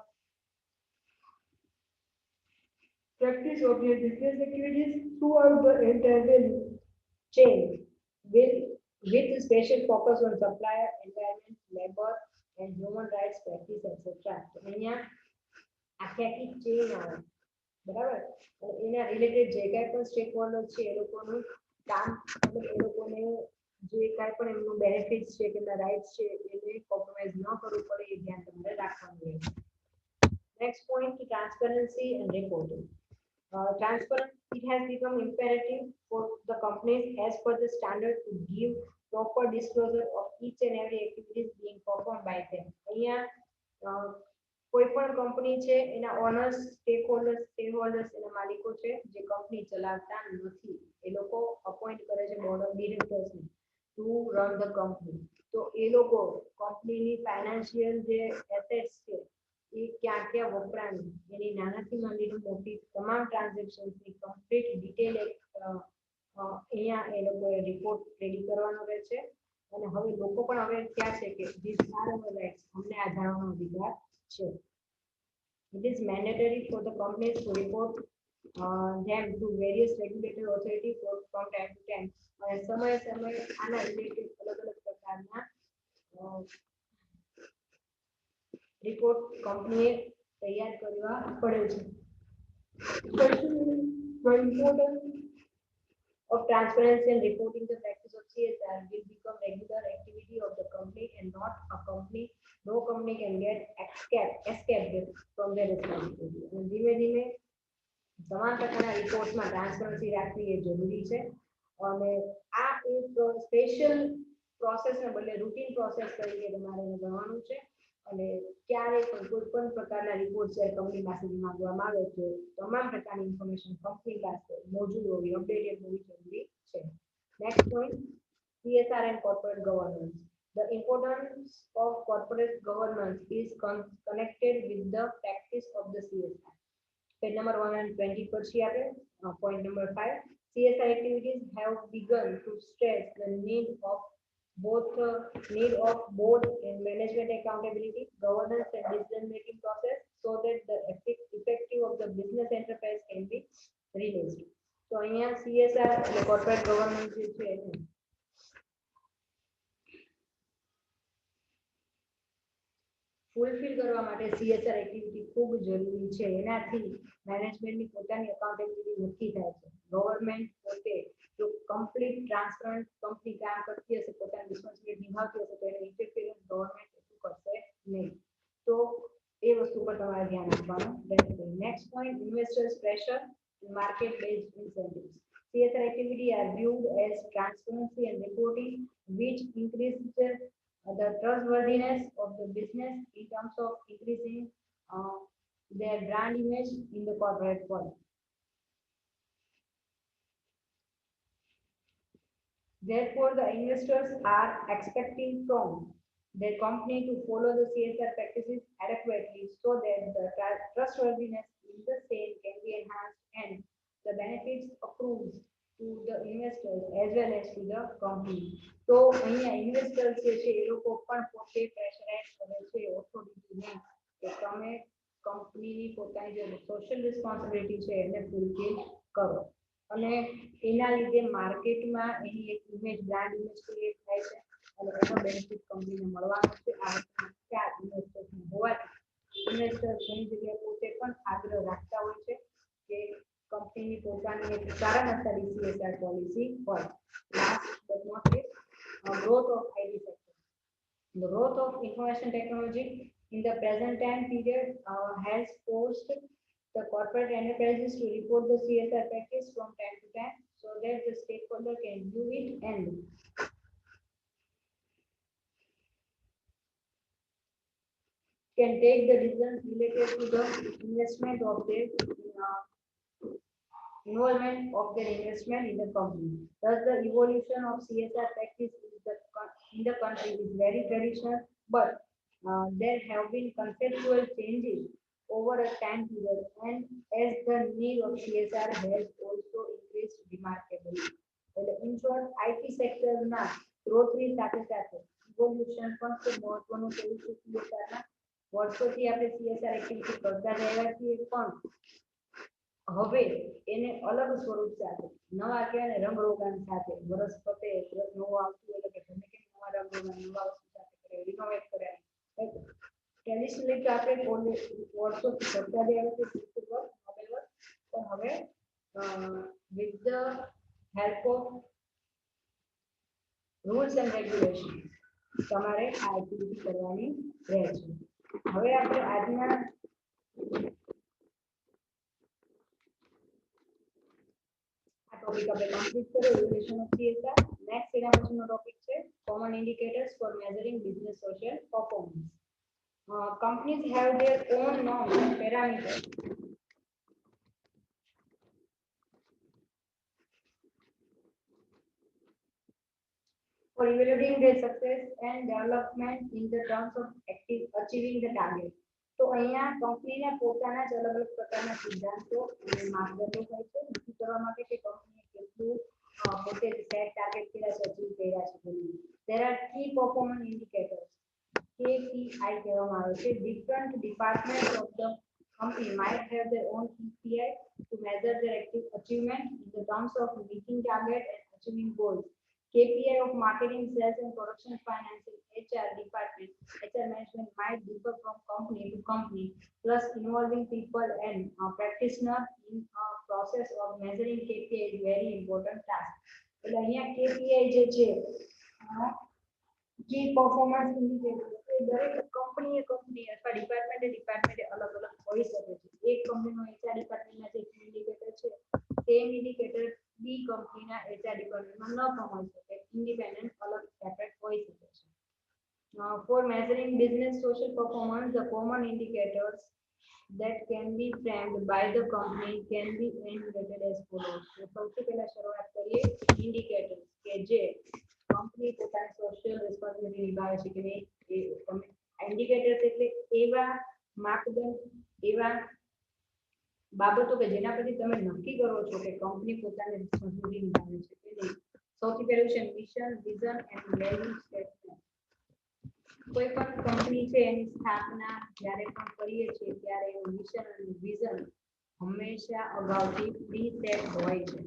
practice of their business activities throughout the entire value chain, with special focus on supplier, environment, labor, and human rights practice, etc. તો અહીંયા આખી ચેન આવે, બરાબર? એના રિલેટેડ જે કાંઈ પણ સ્ટેક હોલ્ડર છે એ લોકોનું કામ, મતલબ એ લોકોને જે કાંઈ પણ એમનું બેનિફિટ્સ છે કે એમના રાઇટ્સ છે એને કોમ્પ્રોમાઇઝ ન કરવું પડે એ ધ્યાન તમારે રાખવાનું રહેશે. Next point, transparency and reporting. Transparency, it has become imperative for the companies as per the standard to give proper disclosure of each and every activities being performed by them. અહીંયા કોઈ પણ કંપની છે એના ઓનર્સ, સ્ટેક હોલ્ડર્સ એના માલિકો છે જે કંપની ચલાવતા નથી. એ લોકો અપોઇન્ટ કરે છે બોર્ડ ઓફ ડિરેક્ટર્સને ટુ રન ધ કંપની. તો એ લોકો કંપનીની ફાઇનાન્શિયલ જે એસેટ્સ છે એ ક્યાં ક્યાં વપરાણી એની નાનાથી માંડીને મોટી તમામ ટ્રાન્ઝેક્શન્સની કમ્પ્લીટ ડિટેલ અહીંયા એ લોકોએ રિપોર્ટ રેડી કરવાનો રહે છે. અને હવે લોકો પણ હવે ક્યાં છે કે ધીસ આર અવર રાઇટ્સ, અમને આ જાણવાનો અધિકાર છે. It is mandatory for the companies to report them to various regulatory authority from time to time. અને સમય સમય આના રિલેટેડ અલગ અલગ પ્રકારના રિપોર્ટ કંપનીએ તૈયાર કરવા પડે છે. The importance of transparency and reporting the practice of CSR will become regular activity of the company and not a company. No company can get escape from their responsibility. અને ધીમે ધીમે તમામ પ્રકારના રિપોર્ટ્સમાં ટ્રાન્સપરન્સી રાખવી એ જરૂરી છે. અને આ એક સ્પેશિયલ પ્રોસેસને બદલે રૂટીન પ્રોસેસ તરીકે તમારે ગણવાનું છે. અને ક્યારે પણ કોઈ પણ પ્રકારના રિપોર્ટ છે કંપની પાસેથી માંગવામાં આવે તો તમામ પ્રકારની ઇન્ફોર્મેશન કંપની પાસે મોજૂદ હોવી, અપડેટેડ હોવી જરૂરી છે. Next point, CSR and corporate governance. The importance of corporate governance is connected with the practice of the CSR. Page number 120 પર છે આપણે. Point number 5, CSR activities have begun to stress the need of board and management accountability, governance and decision-making process so that the effective of the business enterprise can be released. તો અહીંયા CSR CSR એટલે કોર્પોરેટ ગવર્નન્સ જે છે ફૂલફિલ કરવા માટે CSR એક્ટિવિટી ખૂબ જરૂરી છે. એનાથી મેનેજમેન્ટની પોતાની એકાઉન્ટેબિલિટી નક્કી થાય છે. ગવર્નમેન્ટ પોતે જો કમ્પ્લીટ ટ્રાન્સપરન્ટ કંપની કામ કરતી હશે, પોતાની રિસ્પોન્સિબિલિટી નિભાવતી હશે, તો એને ઇન્ટરફિયરન્સ ગવર્નમેન્ટ એટલું કરશે નહીં. તો એ વસ્તુ પર તમારે ધ્યાન આપવાનું. Next point, investors pressure market based incentives. CSR activity are viewed as transparency and reporting, which increase the trustworthiness of the business in terms of increasing their brand image in the corporate world. Therefore, the investors are expecting from their company to follow the CSR practices adequately so that the trustworthiness in the same can be enhanced and the benefits accrues to the investors as well as to the company. So અહીંયા ઇન્વેસ્ટર્સ જે છે એ લોકો પણ પોતે પ્રેશરાઇઝ કરે છે ઓથોરિટીને કે તમે કંપનીની પોતાની જે સોશિયલ રિસ્પોન્સિબિલિટી છે એને ફૂલફિલ કરો અને એના લીધે માર્કેટમાં એની એક ઇમેજ બ્રાન્ડ ઇમેજ ક્રિએટ થાય છે અને એનો બેનિફિટ કંપનીને મળવાનો છે. આ ખ્યાલ ઇન્વેસ્ટર્સને હોવાથી ઇન્વેસ્ટર્સ ઘણી જગ્યાએ પોતે પણ આગ્રહ રાખતા હોય છે કે કંપનીની પોતાની એક સારામાં સારી CSR પોલિસી હોય. Last but not least, growth of IT sector. The growth of information technology in the present time period has forced the corporate enterprises to report the CSR practice from time to time so that the stakeholder can view it and can take the decisions related to the investment of their involvement of their investment in the company. Thus, the evolution of CSR practice in the country is very traditional, but there have been conceptual changes over a time period, and as the need of CSR has also increased remarkably. In short, IT sector na growth ની સાથે સાથે evolution પણ ખૂબ મહત્વનું થયું છે. CSR ના વર્ષોથી આપણે CSR એક્ટિવિટી કરતા રહ્યા છીએ, પણ હવે એને અલગ સ્વરૂપ સાથે નવા કહેવાય ને રંગરોગાન સાથે વરસ પતે વરસ નવું આવતું એટલે કે ગમે કે નવા રંગરોગાન નવા વસ્તુ સાથે કરે રિનોવેટ કરે. ટ્રેડિશનલી તો આપણે વર્ષોથી કરતા રહ્યા છીએ સિમ્પલ વર્ક, નોબેલ વર્ક, પણ હવે with the help of rules and regulation તમારે આ એક્ટિવિટી કરવાની રહે છે. હવે આપણે આજના ટોપિક આપણે કમ્પ્લીટ કર્યો રિલેશન ઓફ CSR. નેક્સ્ટ એના પછીનો ટોપિક છે common indicators for measuring business social performance. Companies have their own norms and parameters for evaluating their success and development in the terms of achieving the target. તો અહીંયા કંપનીના પોતાના જ અલગ અલગ પ્રકારના સિદ્ધાંતો અને માપદંડો હોય છે નક્કી કરવા માટે કે કંપનીએ કેટલું પોતે સેટ ટાર્ગેટ કર્યા છે અચીવ કર્યા છે. There are key performance indicators KPI કહેવામાં આવે છે. Different departments of the company might have their own KPI to measure their achievement in the terms of meeting target and achieving goals. KPI of marketing, sales and production, finance and HR department, HR management might differ from company to company, plus involving people and practitioner in a process of measuring KPI is very important task. એટલે અહીંયા KPI જે છે કી પરફોર્મન્સ ઇન્ડિકેટર એ દરેક કંપની અથવા ડિપાર્ટમેન્ટે અલગ અલગ હોઈ શકે છે. એક કંપનીનો HR ડિપાર્ટમેન્ટના જે ઇન્ડિકેટર છે સેમ ઇન્ડિકેટર બી કંપનીના HR ડિપાર્ટમેન્ટમાં ન પણ હોઈ શકે, ઇન્ડિપેન્ડન્ટ અલગ સેપરેટ હોઈ શકે છે. For measuring business social performance, the common indicators that can be framed by the company can be enumerated as follows. તો સૌથી પહેલા શરૂઆત કરીએ ઇન્ડિકેટર્સ કે જે કંપની પોતાની સોશિયલ રિસ્પોન્સિબિલિટી નિભાવે છે કે નહીં. ઇન્ડિકેટર્સ એટલે એવા માપદંડ એવા બાબતો કે જેના પરથી તમે નક્કી કરો છો કે કંપની પોતાની રિસ્પોન્સિબિલિટી નિભાવે છે કે નહીં. સૌથી પહેલું છે mission, vision and value statement. કોઈ પણ કંપની છે એની સ્થાપના જ્યારે પણ કરીએ છીએ ત્યારે એનું મિશન અને વિઝન હંમેશા અગાઉથી પ્રી સેટ હોય છે.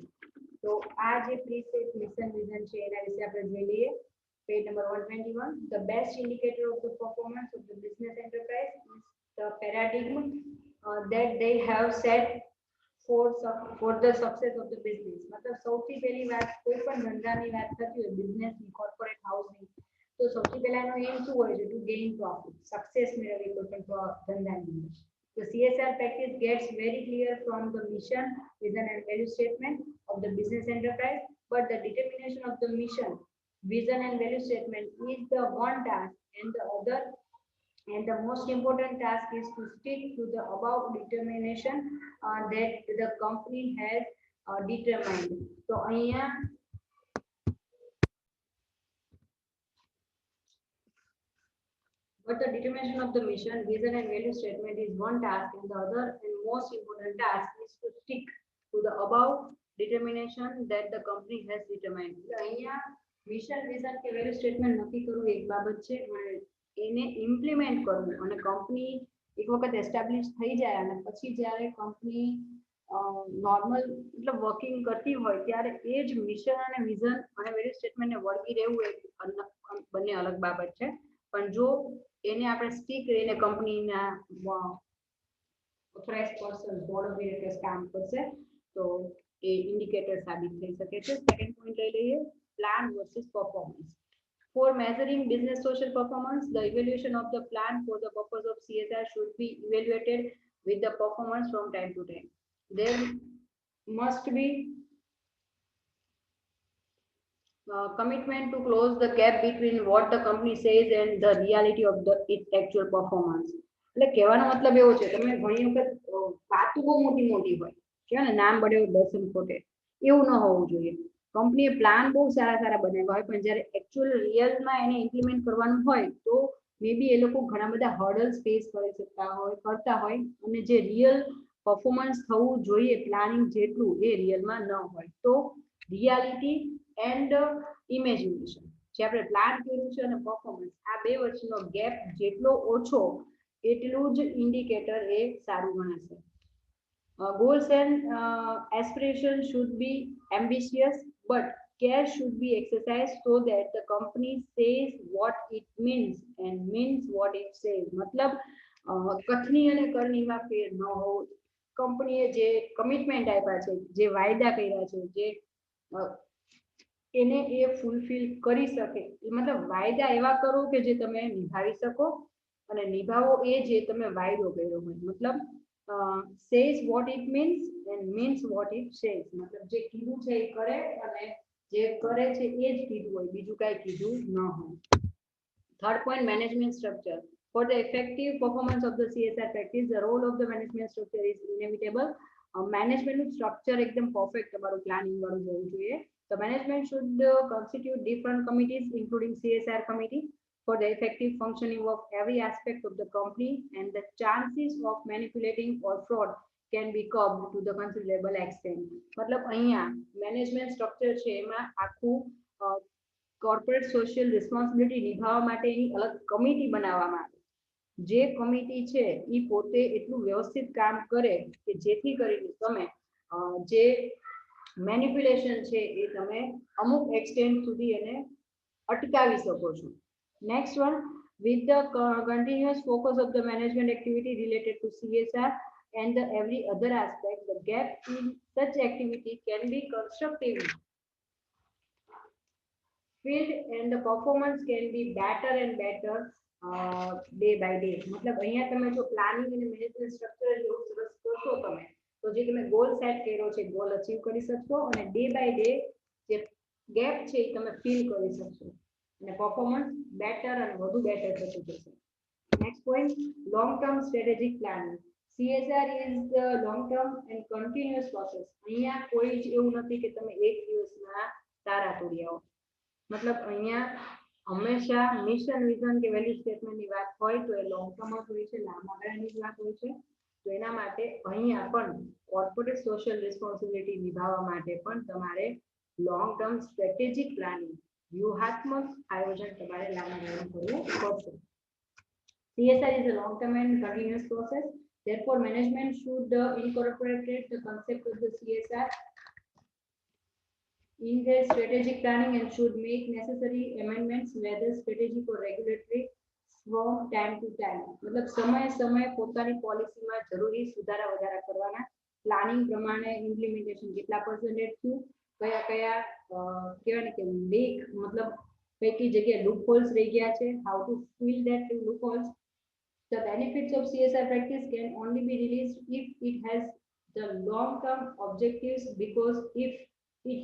તો આ જે પ્રીસેટ મિશન વિઝન છે એના વિશે આપણે જોઈ લઈએ. Page number 121. The best indicator of the performance of the business enterprise is the paradigm that they have set for the success of the business. मतलब સૌથી પહેલી વાત કોઈ પણ ધંધાની વાત થતી હોય બિઝનેસની કોર્પોરેટ હાઉસની તો સૌથી પહેલા એનો એમ શું હોય છે ટુ ગેઇન પ્રોફિટ સક્સેસ મેળવવી કોઈ પણ ધંધાની અંદર. The CSR practice gets very clear from the mission, vision and value statement of the business enterprise, but the determination of the mission, vision and value statement is the one task and the most important task is to stick to the above determination that the company has determined. So અહીંયા but the determination of the mission, vision and value statement is one task and the other and most important task is to stick to the above determination that the company has determined. અહીંયા મિશન વિઝન કે વેલ્યુ સ્ટેટમેન્ટ નક્કી કરવું એક બાબત છે અને એને ઇમ્પ્લિમેન્ટ કરવું અને કંપની એક વખત એસ્ટાબ્લિશ થઈ જાય અને પછી જ્યારે કંપની નોર્મલ मतलब વર્કિંગ કરતી હોય ત્યારે એ જ મિશન અને વિઝન અને વેલ્યુ સ્ટેટમેન્ટને વળગી રહેવું એ બંને અલગ બાબત છે. પણ જો એને આપણે સ્ટીક રહીને કંપનીના authorise person board of directors કામ કરશે તો એ ઇન્ડિકેટર સાબિત થઈ શકે છે. સેકન્ડ પોઈન્ટ લઈ લઈએ, plan versus performance. For measuring business social performance, the evaluation of the plan for the purpose of CSR should be evaluated with the performance from time to time. There must be commitment to close the gap between what the company says and the reality of its actual performance. એટલે કહેવાનો મતલબ એવો છે તમે ઘણી વખત વાતો બહુ મોટી મોટી હોય કે ને નામ બળે દર્શન ખોટે એવું ન હોવું જોઈએ. કંપનીએ પ્લાન બહુ સારા સારા બનાવ્યા હોય પણ જ્યારે એકચ્યુઅલ રિયલમાં એને ઇમ્પ્લિમેન્ટ કરવાનું હોય તો મે બી એ લોકો ઘણા બધા હર્ડલ્સ ફેસ કરી શકતા હોય કરતા હોય અને જે રિયલ પરફોર્મન્સ થવું જોઈએ પ્લાનિંગ જેટલું એ રિયલમાં ન હોય. તો રિયાલિટી એન્ડ ઇમેજિનેશન જે આપણે પ્લાન કર્યું છે અને પરફોર્મન્સ આ બે વચ્ચેનો ગેપ જેટલો ઓછો એટલું જ ઇન્ડિકેટર એ સારું ગણાશે. Goals and aspirations should be ambitious, but care should be exercised so that the company says what it means and means what it says. मतलब કથની અને કરણીમાં ફેર ન હોવો. કંપનીએ જે કમિટમેન્ટ આપ્યા છે જે વાયદા કર્યા છે જે એને એ ફૂલફિલ કરી શકે मतलब વાયદા એવા કરો કે જે તમે નિભાવી શકો અને નિભાવો એ જે તમે વાયદો કર્યો હોય. मतलब says what it means what it says. मतलब જે કીધું છે એ કરે અને જે કરે છે એ જ કીધું હોય બીજું કાંઈ કીધું ન હોય. Third point, management structure. For the effective performance of the CSR practice, the role of the management structure is inevitable. Management structure એકદમ perfect તમારું planning વાળું હોવું જોઈએ. The management should constitute different committees including CSR committee for the effective functioning of every aspect of the company and the chances of manipulating or fraud can be curbed to the considerable extent. मतलब અહીંયા management structure છે એમાં આખું કોર્પોરેટ સોશિયલ રિસ્પોન્સિબિલિટી નિભાવવા માટેની અલગ કમિટી બનાવવામાં આવે. જે કમિટી છે એ પોતે એટલું વ્યવસ્થિત કામ કરે કે જેથી કરીને તમે જે મેનિપ્યુલેશન છે એ તમે અમુક એક્સટેન્ટ સુધી એને અટકાવી સકો છો. Next one, with the continuous focus of the management activity related to CSR and the every other aspect, the gap in such activity can be constructively filled and the performance can be better and better day by day. मतलब અહીંયા તમે જો પ્લાનિંગ અને મેનેજમેન્ટ સ્ટ્રક્ચર જેવું સરસ કરશો તમે તો જે તમે ગોલ સેટ કર્યો છે ગોલ અચીવ કરી શકશો અને ડે બાય ડે જે ગેપ છે એ તમે ફીલ કરી શકશો અને પરફોર્મન્સ બેટર અને વધુ બેટર થતું જશે. Next point, long term strategic planning. CSR is the long term and continuous process. અહીંયા કોઈ જ એવું નથી કે તમે એક દિવસમાં તારા તોડી આવો. मतलब અહીંયા હંમેશા મિશન વિઝન કે વેલ્યુ સ્ટેટમેન્ટની વાત હોય તો એ લોંગ ટર્મ જ હોય છે લાંબા ગાળાની જ વાત હોય છે. તો એના માટે અહીંયા પણ કોર્પોરેટ સોશિયલ રિસ્પોન્સિબિલિટી નિભાવવા માટે પણ તમારે લોંગ ટર્મ સ્ટ્રેટેજિક પ્લાનિંગ વ્યૂહાત્મક આયોજન તમારે લાંબા ગાળાનું કરવું પડશે. CSR is a long term and continuous process. Therefore, management should incorporate the concept of the CSR in their strategic planning and should make necessary amendments whether strategic or regulatory from time to time. मतलब समय समय પોતાની પોલિસીમાં જરૂરી સુધારા વધારા કરવાના, પ્લાનિંગ પ્રમાણે ઇમ્પ્લિમેન્ટેશન કેટલા પર્સન્ટેજ થયું, કયા કયા કહેવાય ને કે લીક મતલબ કઈ કઈ જગ્યાએ લૂપ હોલ્સ રહી ગયા છે, how to fill that loop holes. The benefits of CSR practice can only be released if it has the long-term objectives, because if it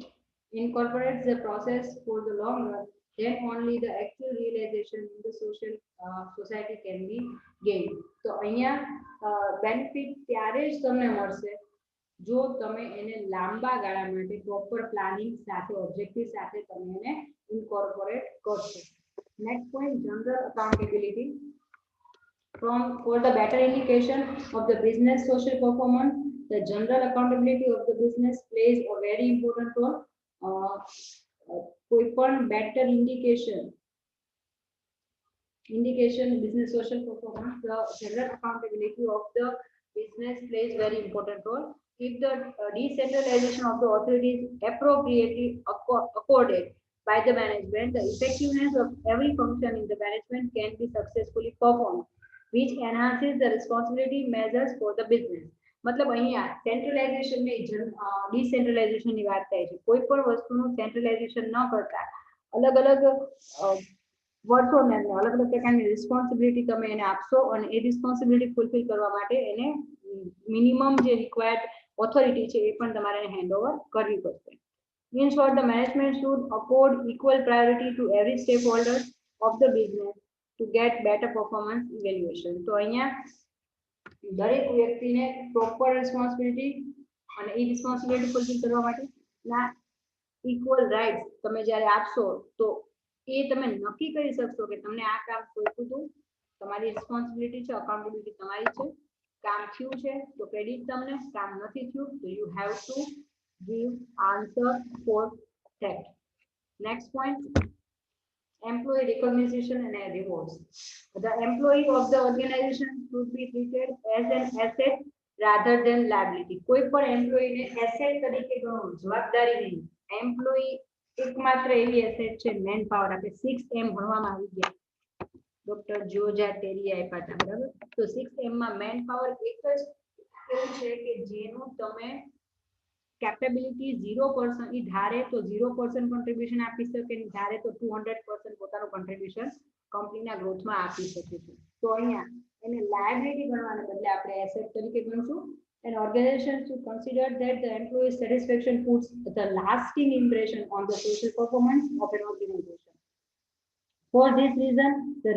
incorporates the process for the long run, then only the actual realization in the social society can be gained. તો અહીંયા બેનિફિટ ત્યારે જ તમને મળશે જો તમે એને લાંબા ગાળા માટે પ્રોપર પ્લાનિંગ સાથે ઓબ્જેક્ટિવ સાથે તમે એને ઇન્કોર્પોરેટ કરશો. Next point, general accountability. For the better indication of the business social performance, the general accountability of the business plays a very important role. કોઈ પણ better indication business social performance, the general accountability of the business plays very important role. If the decentralization of the authority is appropriately accorded by the management, the effectiveness of every function in the management can be successfully performed, which enhances the responsibility measures for the business. मतलब અહીંયા સેન્ટ્રલાઇઝેશન ને ડિસેન્ટ્રલાઇઝેશન ની વાત થાય છે. કોઈ પણ વસ્તુનું સેન્ટ્રલાઇઝેશન ન કરતા અલગ અલગ વર્ષોને અલગ અલગ પ્રકારની રિસ્પોન્સિબિલિટી તમે એને આપશો અને એ રિસ્પોન્સિબિલિટી ફૂલફિલ કરવા માટે એને મિનિમમ જે રિક્વાયર્ડ ઓથોરિટી છે એ પણ તમારે હેન્ડઓવર કરવી પડશે. In short, the management should accord equal priority to every stakeholder of the business to get better performance evaluation. તો અહીંયા દરેક વ્યક્તિને પ્રોપર રિસ્પોન્સિબિલિટી અને એ રિસ્પોન્સિબિલિટી ફૂલફિલ કરવા માટે ના ઇક્વલ રાઇટ્સ તમે જ્યારે આપશો તો એ તમે નક્કી કરી શકશો કે તમને આ કામ સોંપ્યું હતું, તમારી રિસ્પોન્સિબિલિટી છે, અકાઉન્ટેબિલિટી તમારી છે, કામ થયું છે તો ક્રેડિટ તમને, કામ નથી થયું તો you have two give answer for that. Next point, employee recognition and rewards. The employee of the organization should be treated as an asset rather than liability. કોઈ પણ એમ્પ્લોયી ને એસેટ તરીકે ગણવું, જવાબદારી નહીં. એમ્પ્લોયી એકમાત્ર એવી એસેટ છે મેન પાવર. આપણે 6M ભણવામાં આવી ગયા, ડોક્ટર જોર્જા ટેરી આપ્યા હતા, બરાબર. તો 6M માં મેન પાવર એક જ એવું છે કે જેનું તમે કેપેબિલિટી 0% ઈ ધારે તો 0% કોન્ટ્રીબ્યુશન આપી શકે, ધારે તો 200% પોતાનું કોન્ટ્રીબ્યુશન કંપનીના ગ્રોથમાં આપી શકે છે. તો અહીંયા એને લાયબિલિટી ગણવાને બદલે આપણે એસેટ તરીકે ગણશું. An organization should consider that the employee satisfaction puts the lasting impression on the social performance of an organization. For this reason, the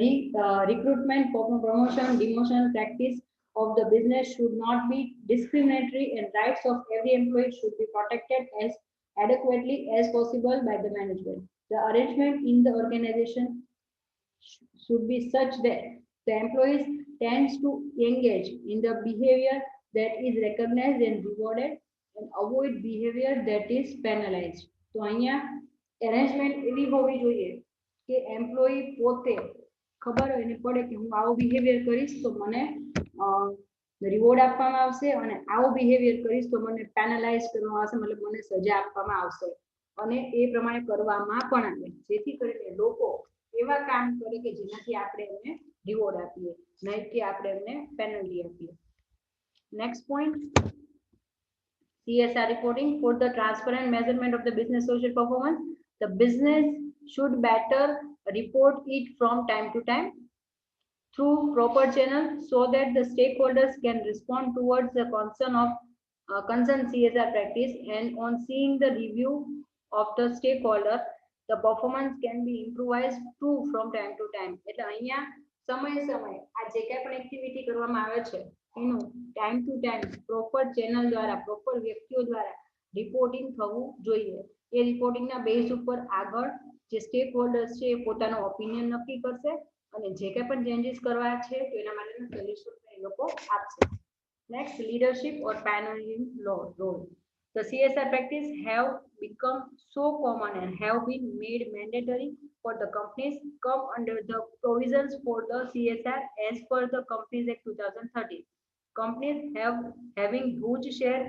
recruitment, promotion, demotion practice of the business should not be discriminatory, and rights of every employee should be protected as adequately as possible by the management. The arrangement in the organization should be such that the employees tends to engage in the behavior that is recognized and rewarded and avoid behavior that is penalized. તો અહીંયા arrangement એવી હોવી જોઈએ કે એમ્પ્લોયી પોતે ખબર હોય ને પડે કે હું આવું બિહેવિયર કરીશ તો મને રિવોર્ડ આપવામાં આવશે અને આવું બિહેવિયર કરીશ તો મને પેનલાઇઝ કરવામાં આવશે, મતલબ મને સજા આપવામાં આવશે અને એ પ્રમાણે કરવામાં પણ આવે, જેથી કરીને લોકો એવા કામ કરે કે જેનાથી આપણે એમને રિવોર્ડ આપીએ, નહીં કે આપણે એમને પેનલ્ટી આપીએ. Next point, CSR reporting. For the transparent measurement of the business social performance, the business should better report it from time to time through proper channels so that the stakeholders can respond towards the concern CSR practice, and on seeing the review of the stakeholder, the performance can be improvised too from time to time. એટલે અહીંયા સમય સમય આ જે કંઈ પણ એક્ટિવિટી કરવામાં આવે છે એનું time to time proper channel દ્વારા, પ્રોપર વ્યક્તિઓ દ્વારા રિપોર્ટિંગ થવું જોઈએ. એ રિપોર્ટિંગના બેઝ ઉપર આગળ જે સ્ટેક હોલ્ડર્સ છે એ પોતાનો ઓપિનિયન નક્કી કરશે અને જે કંઈ પણ ચેન્જીસ કરવા છે તો એના માટેનું સોલ્યુશન એ લોકો આપશે. Next, leadership or pioneering role. The CSR practice have become so common and have been made mandatory for the companies come under the provisions for the CSR as per the Companies Act 2013. Companies having huge share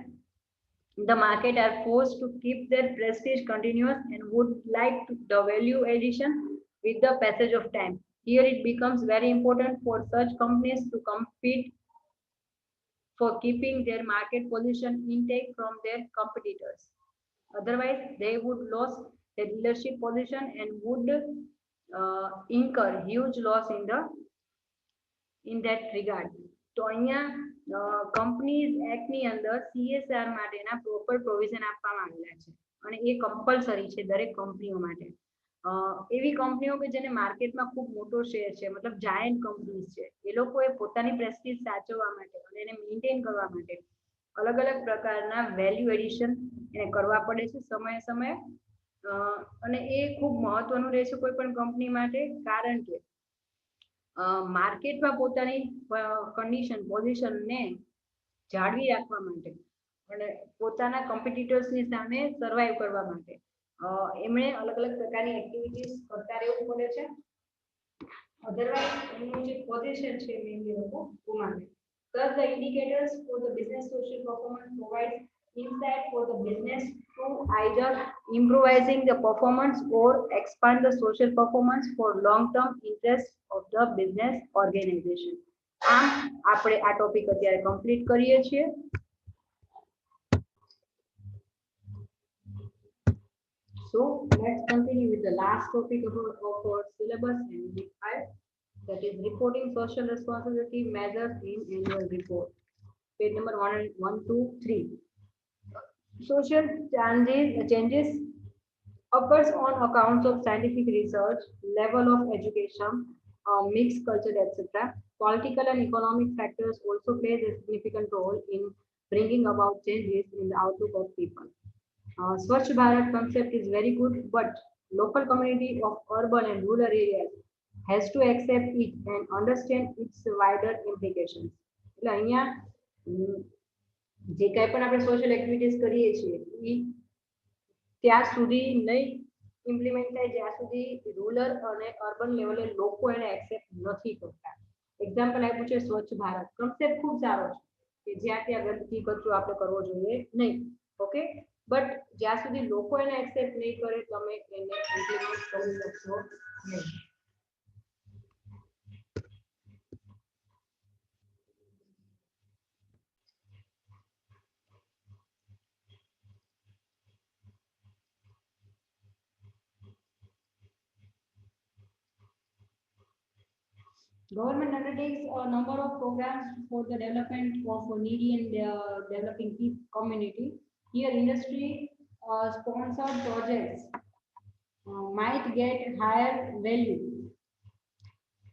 The market are forced to keep their prestige continuous and would like the value addition with the passage of time. Here it becomes very important for such companies to compete for keeping their market position intact from their competitors. Otherwise, they would lose their leadership position and would incur huge loss in that regard. તો અહીંયા કંપનીઝ એક્ટની અંદર CSR માટેના પ્રોપર પ્રોવિઝન આપવામાં આવેલા છે અને એ કમ્પલસરી છે દરેક કંપનીઓ માટે. એવી કંપનીઓ કે જેને માર્કેટમાં ખૂબ મોટો શેર છે, મતલબ જાયન્ટ કંપનીઝ છે, એ લોકોએ પોતાની પ્રેસ્ટીજ સાચવવા માટે અને એને મેન્ટેન કરવા માટે અલગ અલગ પ્રકારના વેલ્યુ એડિશન એને કરવા પડે છે સમયે સમયે. અને એ ખૂબ મહત્વનું રહેશે કોઈ પણ કંપની માટે, કારણ કે માર્કેટમાં પોતાની કન્ડિશન પોઝિશનને જાળવી રાખવા માટે અને પોતાના કોમ્પિટિટર્સની સામે સર્વાઈવ કરવા માટે એમણે અલગ અલગ પ્રકારની એક્ટિવિટીઝ કરતા રહેવું પડે છે. અધરવાઇઝ એમનું જે પોઝિશન છે મેઇનલી લોકો ગુમાવે. Thus, the indicators for the business social performance provides insight for the business to either improvising the performance or expand the social performance for long-term interest of the business organization. આપણે આ ટોપિક અત્યારે કમ્પ્લીટ કરીએ છીએ. So let's continue with the last topic of our syllabus in week 5, that is reporting social responsibility measures in annual report. Page number 123. Social changes occurs on accounts of scientific research, level of education, mixed culture, etc. Political and economic factors also play a significant role in bringing about changes in the outlook of people. Swachh Bharat concept is very good, but local community of urban and rural areas has to accept it and understand its wider implications. એટલે અહીંયા જે કંઈ પણ આપણે સોશિયલ એક્ટિવિટીઝ કરીએ છીએ એ ત્યાં સુધી નહીં ઇમ્પ્લિમેન્ટ થાય જ્યાં સુધી રૂરલ અને અર્બન લેવલે લોકો એને એક્સેપ્ટ નથી કરતા. એક્ઝામ્પલ આપ્યું છે સ્વચ્છ ભારત કન્સેપ્ટ ખૂબ સારો છે કે જ્યાં ત્યાં ગંદકી કચરો આપણે કરવો જોઈએ નહીં, ઓકે, બટ જ્યાં સુધી લોકો એને એક્સેપ્ટ નહીં કરે તમે એને ઇમ્પ્લિમેન્ટ કરી શકશો નહીં. Government undertakes a number of programs for the development of a needy and developing community. Here, industry sponsored projects might get higher value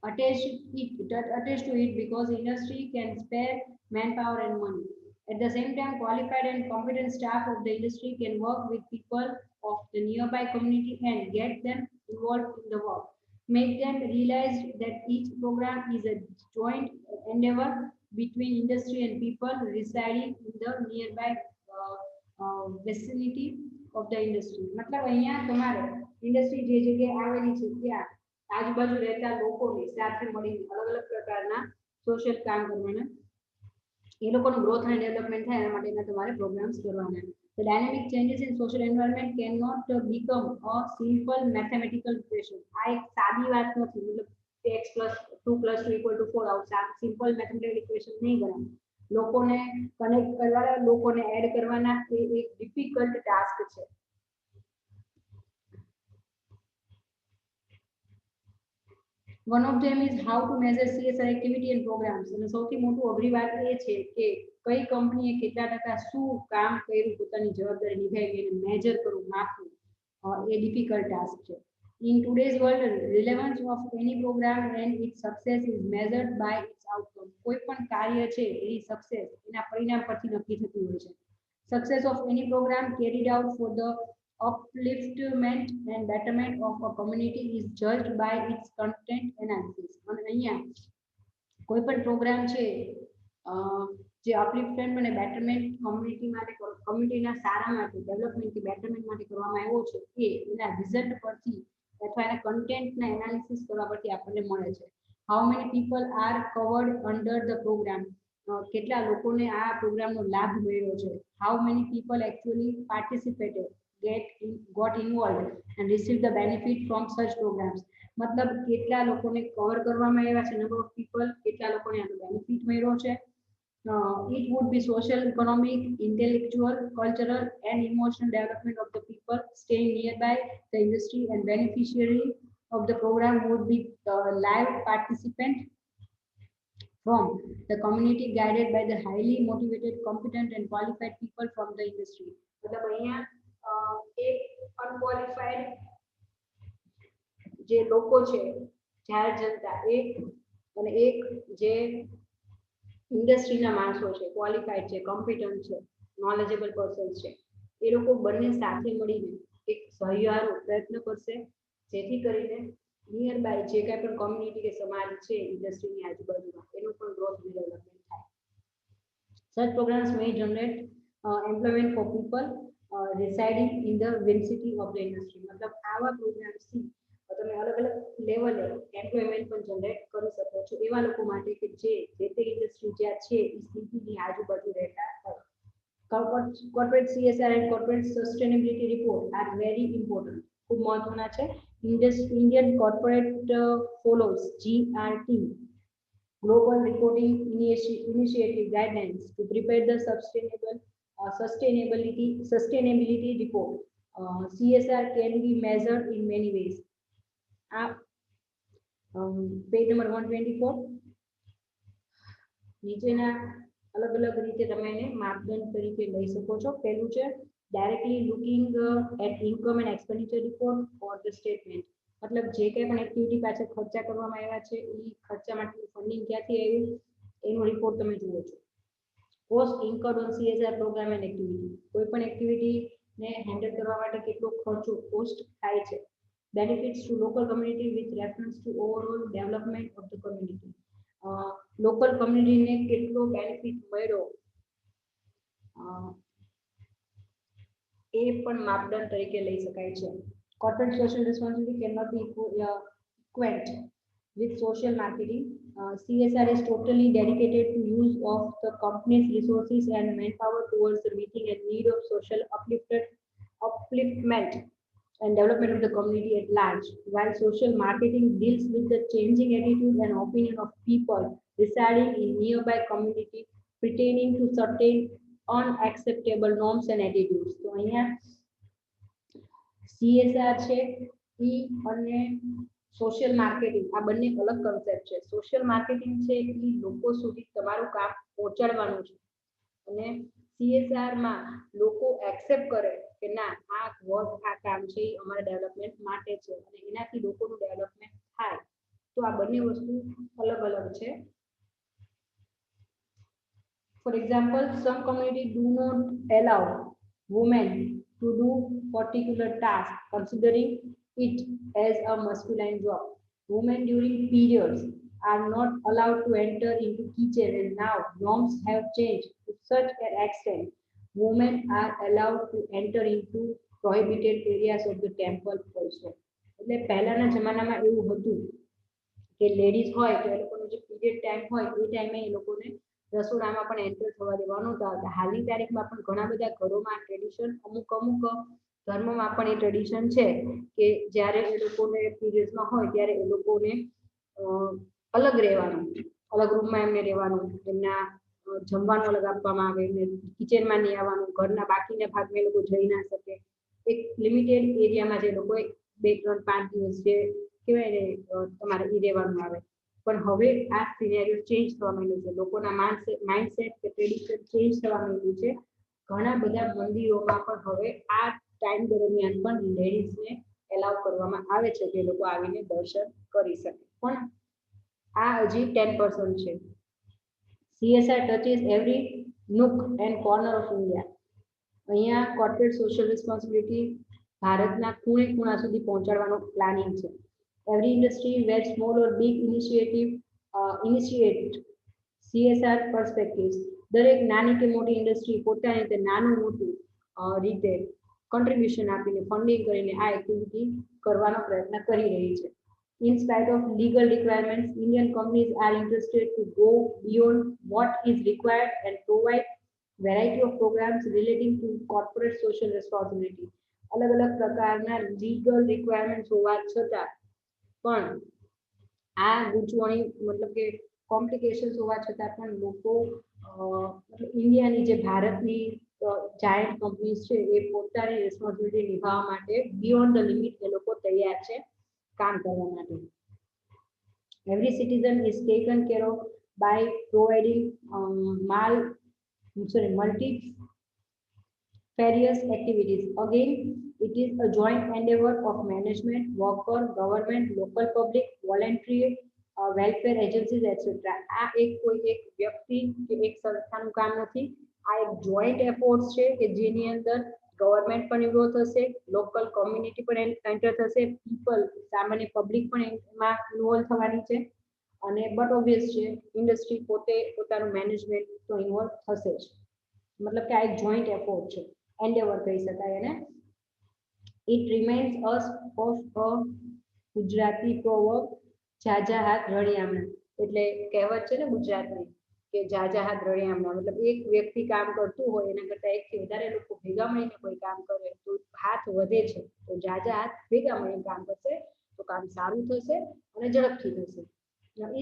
attached to it because industry can spare manpower and money. At the same time, qualified and competent staff of the industry can work with people of the nearby community and get them involved in the work. Make them realize that each program is a joint endeavor between industry and people residing in the nearby vicinity of the industry. मतलब અહીંયા તમારે ઇન્ડસ્ટ્રી જે જગ્યાએ આવેલી છે ત્યાં આજુબાજુ રહેતા લોકોને સાથે મળીને અલગ અલગ પ્રકારના સોશિયલ કામ કરવાના, એ લોકોનું ગ્રોથ અને ડેવલપમેન્ટ થાય એના માટેના તમારે પ્રોગ્રામ્સ કરવાના. The dynamic changes in social environment cannot become a simple mathematical equation. આ એક સાદી વાત નથી, મતલબ x + 2 + 2 = 4 આવું સિમ્પલ મેથેમેટિકલ ઇક્વેશન નહીં ગણાય. લોકોને કનેક્ટ કરવાના, લોકોને એડ કરવાના એ એક ડિફિકલ્ટ ટાસ્ક છે. One of them is how to measure CSR activity and programs. અને સૌથી મોટું અઘરી વાત એ છે કે કઈ કંપનીએ કેટલા ટકા શું કામ કર્યું, પોતાની જવાબદારી નિભાવી એને મેજર કરવું, માપવું, એ ડિફિકલ્ટ ટાસ્ક છે. In today's world, relevance of any program and its success is measured by its outcome. કોઈ પણ કાર્ય છે એની સક્સેસ એના પરિણામ પરથી નક્કી થતી હોય છે. Success of any program carried out for the upliftment and betterment of a community is judged by its content analysis. અને અહીંયા કોઈ પણ પ્રોગ્રામ છે જે અપલિફ્ટમેન્ટ અને બેટરમેન્ટ કમ્યુનિટી માટે, કમ્યુનિટીના સારા માટે, ડેવલપમેન્ટથી બેટરમેન્ટ માટે કરવામાં આવ્યો છે એ એના રિઝલ્ટ પરથી અથવા એના કન્ટેન્ટના એનાલિસિસ કરવા પરથી આપણને મળે છે. How many people are covered under the program? કેટલા લોકોને આ પ્રોગ્રામનો લાભ મળ્યો છે, how many people actually participated got involved and received the benefit from such programs. મતલબ કેટલા લોકોને કવર કરવામાં આવ્યા છે, નંબર ઓફ પીપલ, કેટલા લોકોને આનો બેનિફિટ મળ્યો છે. It would be social, economic, intellectual, cultural and emotional development of the people staying nearby the industry, and beneficiary of the program would be the live participant from the community, guided by the highly motivated, competent and qualified people from the industry. मतलब અહીંયા એક અનક્વોલિફાઈડ જે લોકો છે, જાહેર જનતા એક, અને એક જે ઇન્ડસ્ટ્રીના માણસો છે, ક્વોલિફાઈડ છે, કોમ્પિટન્ટ છે, નોલેજેબલ પર્સન્સ છે, એ લોકો બંને સાથે મળીને એક સહિયારો પ્રયત્ન કરશે, જેથી કરીને નિયર બાય જે કાંઈ પણ કોમ્યુનિટી કે સમાજ છે ઇન્ડસ્ટ્રીની આજુબાજુમાં એનું પણ ગ્રોથ ડેવલપમેન્ટ થાય. Such programs may generate employment for people residing in the vicinity of the industry. मतलब આવા પ્રોગ્રામ્સથી તમે અલગ અલગ લેવલે એમ્પ્લોયમેન્ટ પણ જનરેટ કરી શકો છો એવા લોકો માટે કે જે તે ઇન્ડસ્ટ્રી જ્યાં છે એ સિટીની આજુબાજુ રહેતા હોય. Corporate CSR and corporate sustainability report are very important. ખૂબ મહત્વના છે. Indian corporate follows GRT, Global Reporting Initiative guidelines to prepare the sustainability report. CSR can be measured in many ways. Page number 124. નીચેના अलग अलग रीते તમે એને માપદંડ તરીકે લઈ શકો છો. પહેલું છે directly looking at income and expenditure report or the statement. मतलब જે કંઈ પણ એક્ટિવિટી પાછળ ખર્ચા કરવામાં આવ્યા છે એ ખર્ચા માટેનું ફંડિંગ ક્યાંથી આવ્યું એનો રિપોર્ટ તમે જુઓ છો. Cost incurred on CSR program and activity. કોઈ પણ એક્ટિવિટીને હેન્ડલ કરવા માટે કેટલો ખર્ચો કોસ્ટ થાય છે. Benefits to local community with reference to overall development of the community. Local કમ્યુનિટીને કેટલો બેનિફિટ મળ્યો એ પણ માપદંડ તરીકે લઈ શકાય છે. Corporate social responsibility cannot be equated with social marketing. CSR is totally dedicated to use of the company's resources and manpower towards the meeting and need of social upliftment and development of the community at large, while social marketing deals with the changing attitude and opinion of people residing in nearby community pertaining to certain unacceptable norms and attitudes. So અહીંયા CSR છે ઈ અને સોશિયલ માર્કેટિંગ આ બંને અલગ કન્સેપ્ટ છે. સોશિયલ માર્કેટિંગ છે ઈ લોકો સુધી તમારું કામ પહોંચાડવાનું છે, અને CSR માં લોકો એક્સેપ્ટ કરે કે ના આ વર્ક આ કામ છે એ અમારા ડેવલપમેન્ટ માટે છે અને એનાથી લોકોનું ડેવલપમેન્ટ થાય. તો આ બંને વસ્તુ અલગ અલગ છે. For example, some communities do not allow women to do particular task, considering it as a masculine job. Women during periods are not allowed to enter into kitchen, and now norms have changed to such an extent women are allowed to enter into prohibited areas of the temple also. એટલે પહેલાના જમાનામાં એવું હતું કે લેડીઝ હોય તો એ લોકોનો જે પીરિયડ ટાઈમ હોય એ ટાઈમે એ લોકોને રસોડામાં પણ એન્ટર થવા દેવા નહોતા આવતા. હાલની તારીખમાં પણ ઘણા બધા ઘરોમાં ટ્રેડિશન અમુક ધર્મમાં પણ એ ટ્રેડિશન છે કે જ્યારે એ લોકોને પીરિયડ્સમાં હોય ત્યારે એ લોકોને અલગ રહેવાનું, અલગ રૂમમાં એમને રહેવાનું, એમના જમવાનું અલગ આપવામાં આવે, એમને કિચનમાં નહીં આવવાનું, ઘરના બાકીના ભાગમાં એ લોકો જઈ ના શકે. એક લિમિટેડ એરિયામાં જે લોકો 2-3-5 દિવસ જે કહેવાય ને તમારે એ રહેવાનું આવે. પણ હવે આ સિનેરિયો ચેન્જ થવા માંડ્યું છે. લોકોના માઇન્ડસેટ કે ટ્રેડિશન ચેન્જ થવા માંડ્યું છે. ઘણા બધા મંદિરોમાં પણ હવે આ ટાઈમ દરમિયાન પણ લેડીઝને એલાઉ કરવામાં આવે છે કે લોકો આવીને દર્શન કરી શકે. પણ આ હજી 10% છે. CSR touches every nook and corner of India. અહીંયા કોર્પોરેટ સોશિયલ રિસ્પોન્સિબિલિટી ભારતના ખૂણે ખૂણા સુધી પહોંચાડવાનો પ્લાનિંગ છે. Every industry where small or big initiate CSR perspectives. દરેક નાની કે મોટી ઇન્ડસ્ટ્રી પોતાની રીતે નાનું મોટું રીતે કોન્ટ્રીબ્યુશન આપીને ફંડિંગ કરીને આ એક્ટિવિટી કરવાનો પ્રયત્ન કરી રહી છે. In spite of legal requirements, Indian companies are interested to go beyond what is required and provide variety of programs relating to corporate social responsibility. अलग अलग પ્રકારના legal requirements હોવા છતાં પણ આ ગૂંચવણી મતલબ કે કોમ્પ્લિકેશન્સ હોવા છતાં પણ લોકો મતલબ ઇન્ડિયાની જે ભારતની જાયન્ટ કંપનીઝ છે એ પોતાની રિસ્પોન્સિબિલિટી નિભાવવા માટે બિયોન્ડ ધ લિમિટ એ લોકો તૈયાર છે કામ કરવા માટે. Every citizen is taken care of by providing multifarious activities. Again, it is a joint endeavor of management, worker, government, local public, voluntary welfare agencies, etc. આ એક કોઈ એક વ્યક્તિ કે એક સંસ્થાનું કામ નથી, આ એક જોઈન્ટ એફર્ટ્સ છે કે જેની અંદર ગવર્મેન્ટ પણ ઇન્વોલ્વ થશે, લોકલ કોમ્યુનિટી પણ એન્ટર થશે, પીપલ સામાન્ય પબ્લિક પણ એમાં ઇન્વોલ્વ થવાની છે અને બટ ઓબ્વિયસ છે ઇન્ડસ્ટ્રી પોતે પોતાનું મેનેજમેન્ટ તો ઇન્વોલ્વ થશે જ. મતલબ કે આ એક જોઈન્ટ એફર્ટ છે, એન્ડેવર કહી શકાય એને. It reminds us of a Gujarati proverb, જાજા હાથ રળિયામણા. એટલે કહેવત છે ને ગુજરાતની કે જાજા હાથ રળિયામણા, મતલબ એક વ્યક્તિ કામ કરતું હોય એના કરતા એકથી વધારે લોકો ભેગા મળીને કોઈ કામ કરે તો હાથ વધે છે. તો જાજા હાથ ભેગા મળીને કામ કરશે તો કામ સારું થશે અને ઝડપથી થશે.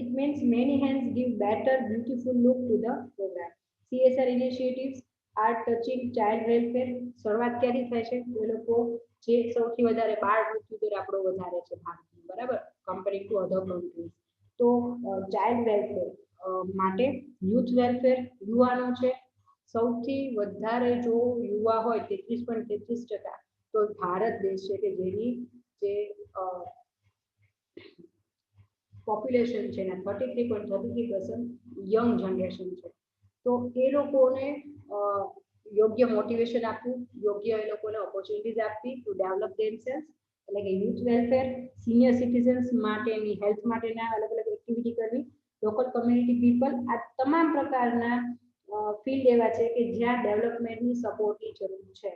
It means many hands give better, beautiful look to the program. CSR initiatives are touching child welfare. શરૂઆત ક્યાંથી થાય છે? એ લોકો જે સૌથી વધારે બાળ મૃત્યુ દર આપણો વધારે છે ભારતમાં, બરાબર, કમ્પેરિંગ ટુ અધર કન્ટ્રીઝ. તો ચાઇલ્ડ વેલફેર માટે યુથ વેલફેર યુવાનો છે, સૌથી વધારે જો યુવા હોય 33.33%, તો ભારત દેશ છે કે જેની જે પોપ્યુલેશન છે ને 33.33% યંગ જનરેશન છે. તો એ લોકોને યોગ્ય મોટિવેશન આપવું, યોગ્ય એ લોકોને ઓપોર્ચ્યુનિટીઝ આપવી ટુ ડેવલપ ધેમસેલ્ફ, એટલે કે યુથ વેલફેર, સિનિયર સિટીઝન્સ માટેની હેલ્થ માટેના અલગ અલગ એક્ટિવિટી કરવી, લોકલ કમ્યુનિટી પીપલ, આ તમામ પ્રકારના ફિલ્ડ એવા છે કે જ્યાં ડેવલપમેન્ટની સપોર્ટની જરૂર છે,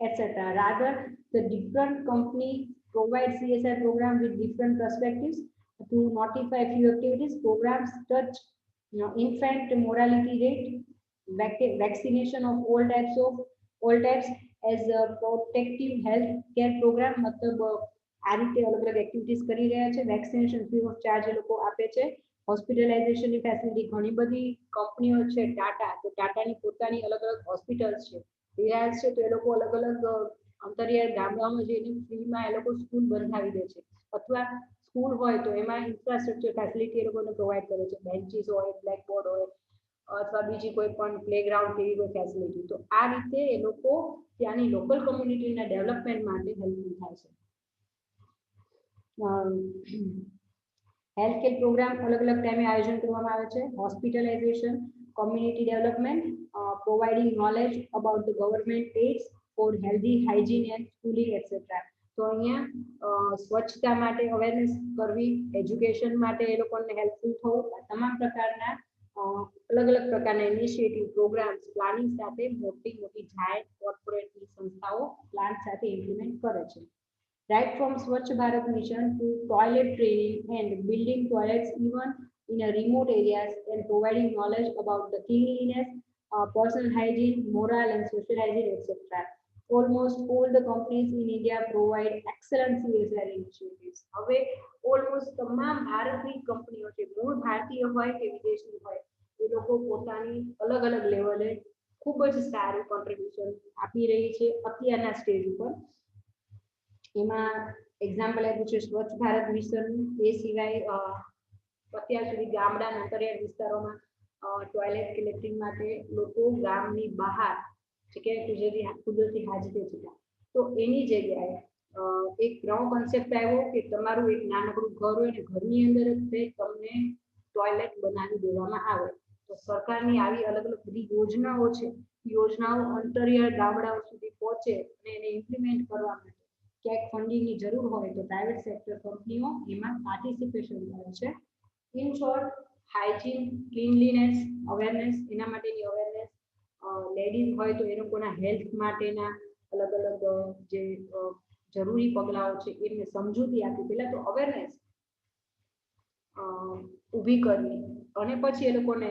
etc. Rather, the different company provide CSR program with different perspectives. To notify few activities, programs touch infant mortality rate, vaccination of all types as a protective health care program. मतलब આ રીતે અલગ અલગ એક્ટિવિટીઝ કરી રહ્યા છે. વેક્સિનેશન ફ્રી ઓફ ચાર્જ એ લોકો આપે છે. હોસ્પિટલાઇઝેશનની ફેસિલિટી ઘણી બધી કંપનીઓ છે, ટાટા, તો ટાટાની પોતાની અલગ અલગ હોસ્પિટલ્સ છે, રિલાયન્સ છે, તો એ લોકો અલગ અલગ અંતરિયાળ ગામડાઓમાં જઈને ફ્રીમાં એ લોકો સ્કૂલ બંધાવી દે છે, અથવા સ્કૂલ હોય તો એમાં ઇન્ફ્રાસ્ટ્રક્ચર ફેસિલિટી એ લોકોને પ્રોવાઈડ કરે છે, બેન્ચીસ હોય, બ્લેકબોર્ડ હોય, અથવા બીજી કોઈ પણ પ્લેગ્રાઉન્ડ જેવી કોઈ ફેસિલિટી. તો આ રીતે એ લોકો ત્યાંની લોકલ કોમ્યુનિટીના ડેવલપમેન્ટ માટે હેલ્પફુલ થાય છે. હેલ્થ કેર પ્રોગ્રામ અલગ અલગ ટાઈમે આયોજન કરવામાં આવે છે. Hospitalisation, community development, providing knowledge about the government aids for healthy hygiene and schooling, etc. તો અહીંયા સ્વચ્છતા માટે અવેરનેસ કરવી, એજ્યુકેશન માટે એ લોકોને હેલ્પફુલ થવું, તમામ પ્રકારના અલગ અલગ પ્રકારના ઇનિશિયેટિવ, પ્રોગ્રામ્સ, પ્લાનિંગ સાથે મોટી મોટી જાયન્ટ કોર્પોરેટની સંસ્થાઓ પ્લાન સાથે ઇમ્પ્લિમેન્ટ કરે છે. Right from Swachh Bharat mission to toilet training and building toilets even in a remote areas and providing knowledge about the cleanliness, personal hygiene, moral and social hygiene, etc. Almost all the companies in India provide excellent CSR initiatives. હવે almost તમામ ભારતની કંપનીઓ છે, મૂળ ભારતીય હોય કે વિદેશી હોય, એ લોકો પોતાની અલગ અલગ લેવલે ખૂબ જ સારું કોન્ટ્રીબ્યુશન આપી રહી છે અત્યારના સ્ટેજ ઉપર. એમાં એક્ઝામ્પલ આપ્યું છે સ્વચ્છ ભારત મિશન. એ સિવાય અત્યાર સુધી ગામડાના અંતરિયાળ વિસ્તારોમાં ટોયલેટ કલેક્ટિંગ માટે લોકો ગામની બહાર જે કુદરતી હાજતે જતા, તો એની જગ્યાએ એક નવો કોન્સેપ્ટ આવ્યો કે તમારું એક નાનકડું ઘર હોય ને ઘરની અંદર જ તમને ટોયલેટ બનાવી દેવામાં આવે. તો સરકારની આવી અલગ અલગ બધી યોજનાઓ છે, યોજનાઓ અંતરિયાળ ગામડાઓ સુધી પહોંચે અને એને ઇમ્પ્લિમેન્ટ કરવા માટે ક્યાંક ફંડિંગની જરૂર હોય તો પ્રાઇવેટ સેક્ટર કંપનીઓ એમાં પાર્ટિસિપેશન કરે છે. In short, hygiene, cleanliness, awareness, એના માટેની અવેરનેસ, લેડીઝ હોય તો એ લોકોના હેલ્થ માટેના અલગ અલગ જે જરૂરી પગલાઓ છે એમને સમજૂતી આપી, પહેલા તો અવેરનેસ ઊભી કરવી અને પછી એ લોકોને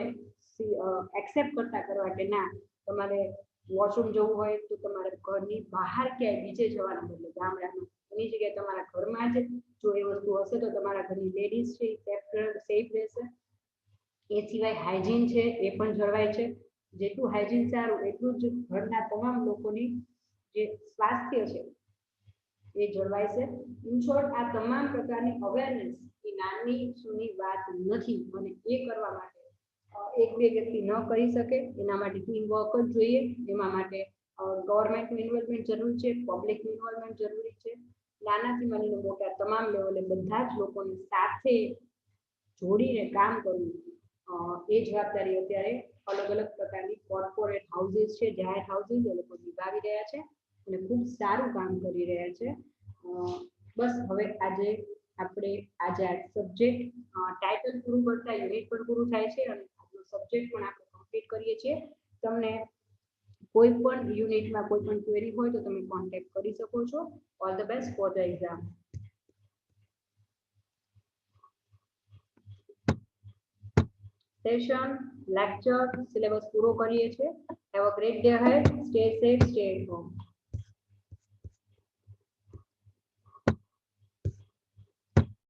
એક્સેપ્ટ કરતા કરવા કે ના, તમારે વોશરૂમ જવું હોય તો તમારે ઘરની બહાર ક્યાંય બીજે જવાના બદલે ગામડામાં એની જગ્યાએ તમારા ઘરમાં જ જો એ વસ્તુ હશે તો તમારા ઘરની લેડીઝ છે સેફ રહેશે. એ સિવાય હાઇજીન છે એ પણ જળવાય છે. જેટલું હાઇજીન સારું એટલું જ ઘરના તમામ લોકોની જે સ્વાસ્થ્ય છે એ જળવાય છે. ઇન શોર્ટ, આ તમામ પ્રકારની અવેરનેસ એ નાની સૂની વાત નથી અને એ કરવા માટે એક બે વ્યક્તિ ન કરી શકે. એના માટે ટીમ વર્ક જ જોઈએ. એમાં માટે ગવર્મેન્ટનું ઇન્વોલ્વમેન્ટ જરૂરી છે, પબ્લિકનું ઇન્વોલ્વમેન્ટ જરૂરી છે. નાનાથી માંડીને મોટા તમામ લેવલે બધા જ લોકોને સાથે જોડીને કામ કરવું, એ જવાબદારી અત્યારે અલગ અલગ પ્રકારની કોર્પોરેટ હાઉસીસ છે, જાહેર હાઉસીસ એ લોકો નિભાવી રહ્યા છે અને ખૂબ સારું કામ કરી રહ્યા છે. બસ હવે આજે આપણે આજે આ સબ્જેક્ટ ટાઇટલ પૂરું કરતા યુનિટ પણ પૂરું થાય છે અને આજનો સબ્જેક્ટ પણ આપણે કમ્પ્લીટ કરીએ છીએ. તમને કોઈ પણ યુનિટમાં કોઈ પણ ક્વેરી હોય તો તમે કોન્ટેક્ટ કરી શકો છો. All the best for the exam. Session lecture syllabus પૂરો કરીએ છીએ. Have a great day ahead. Stay safe, stay at home.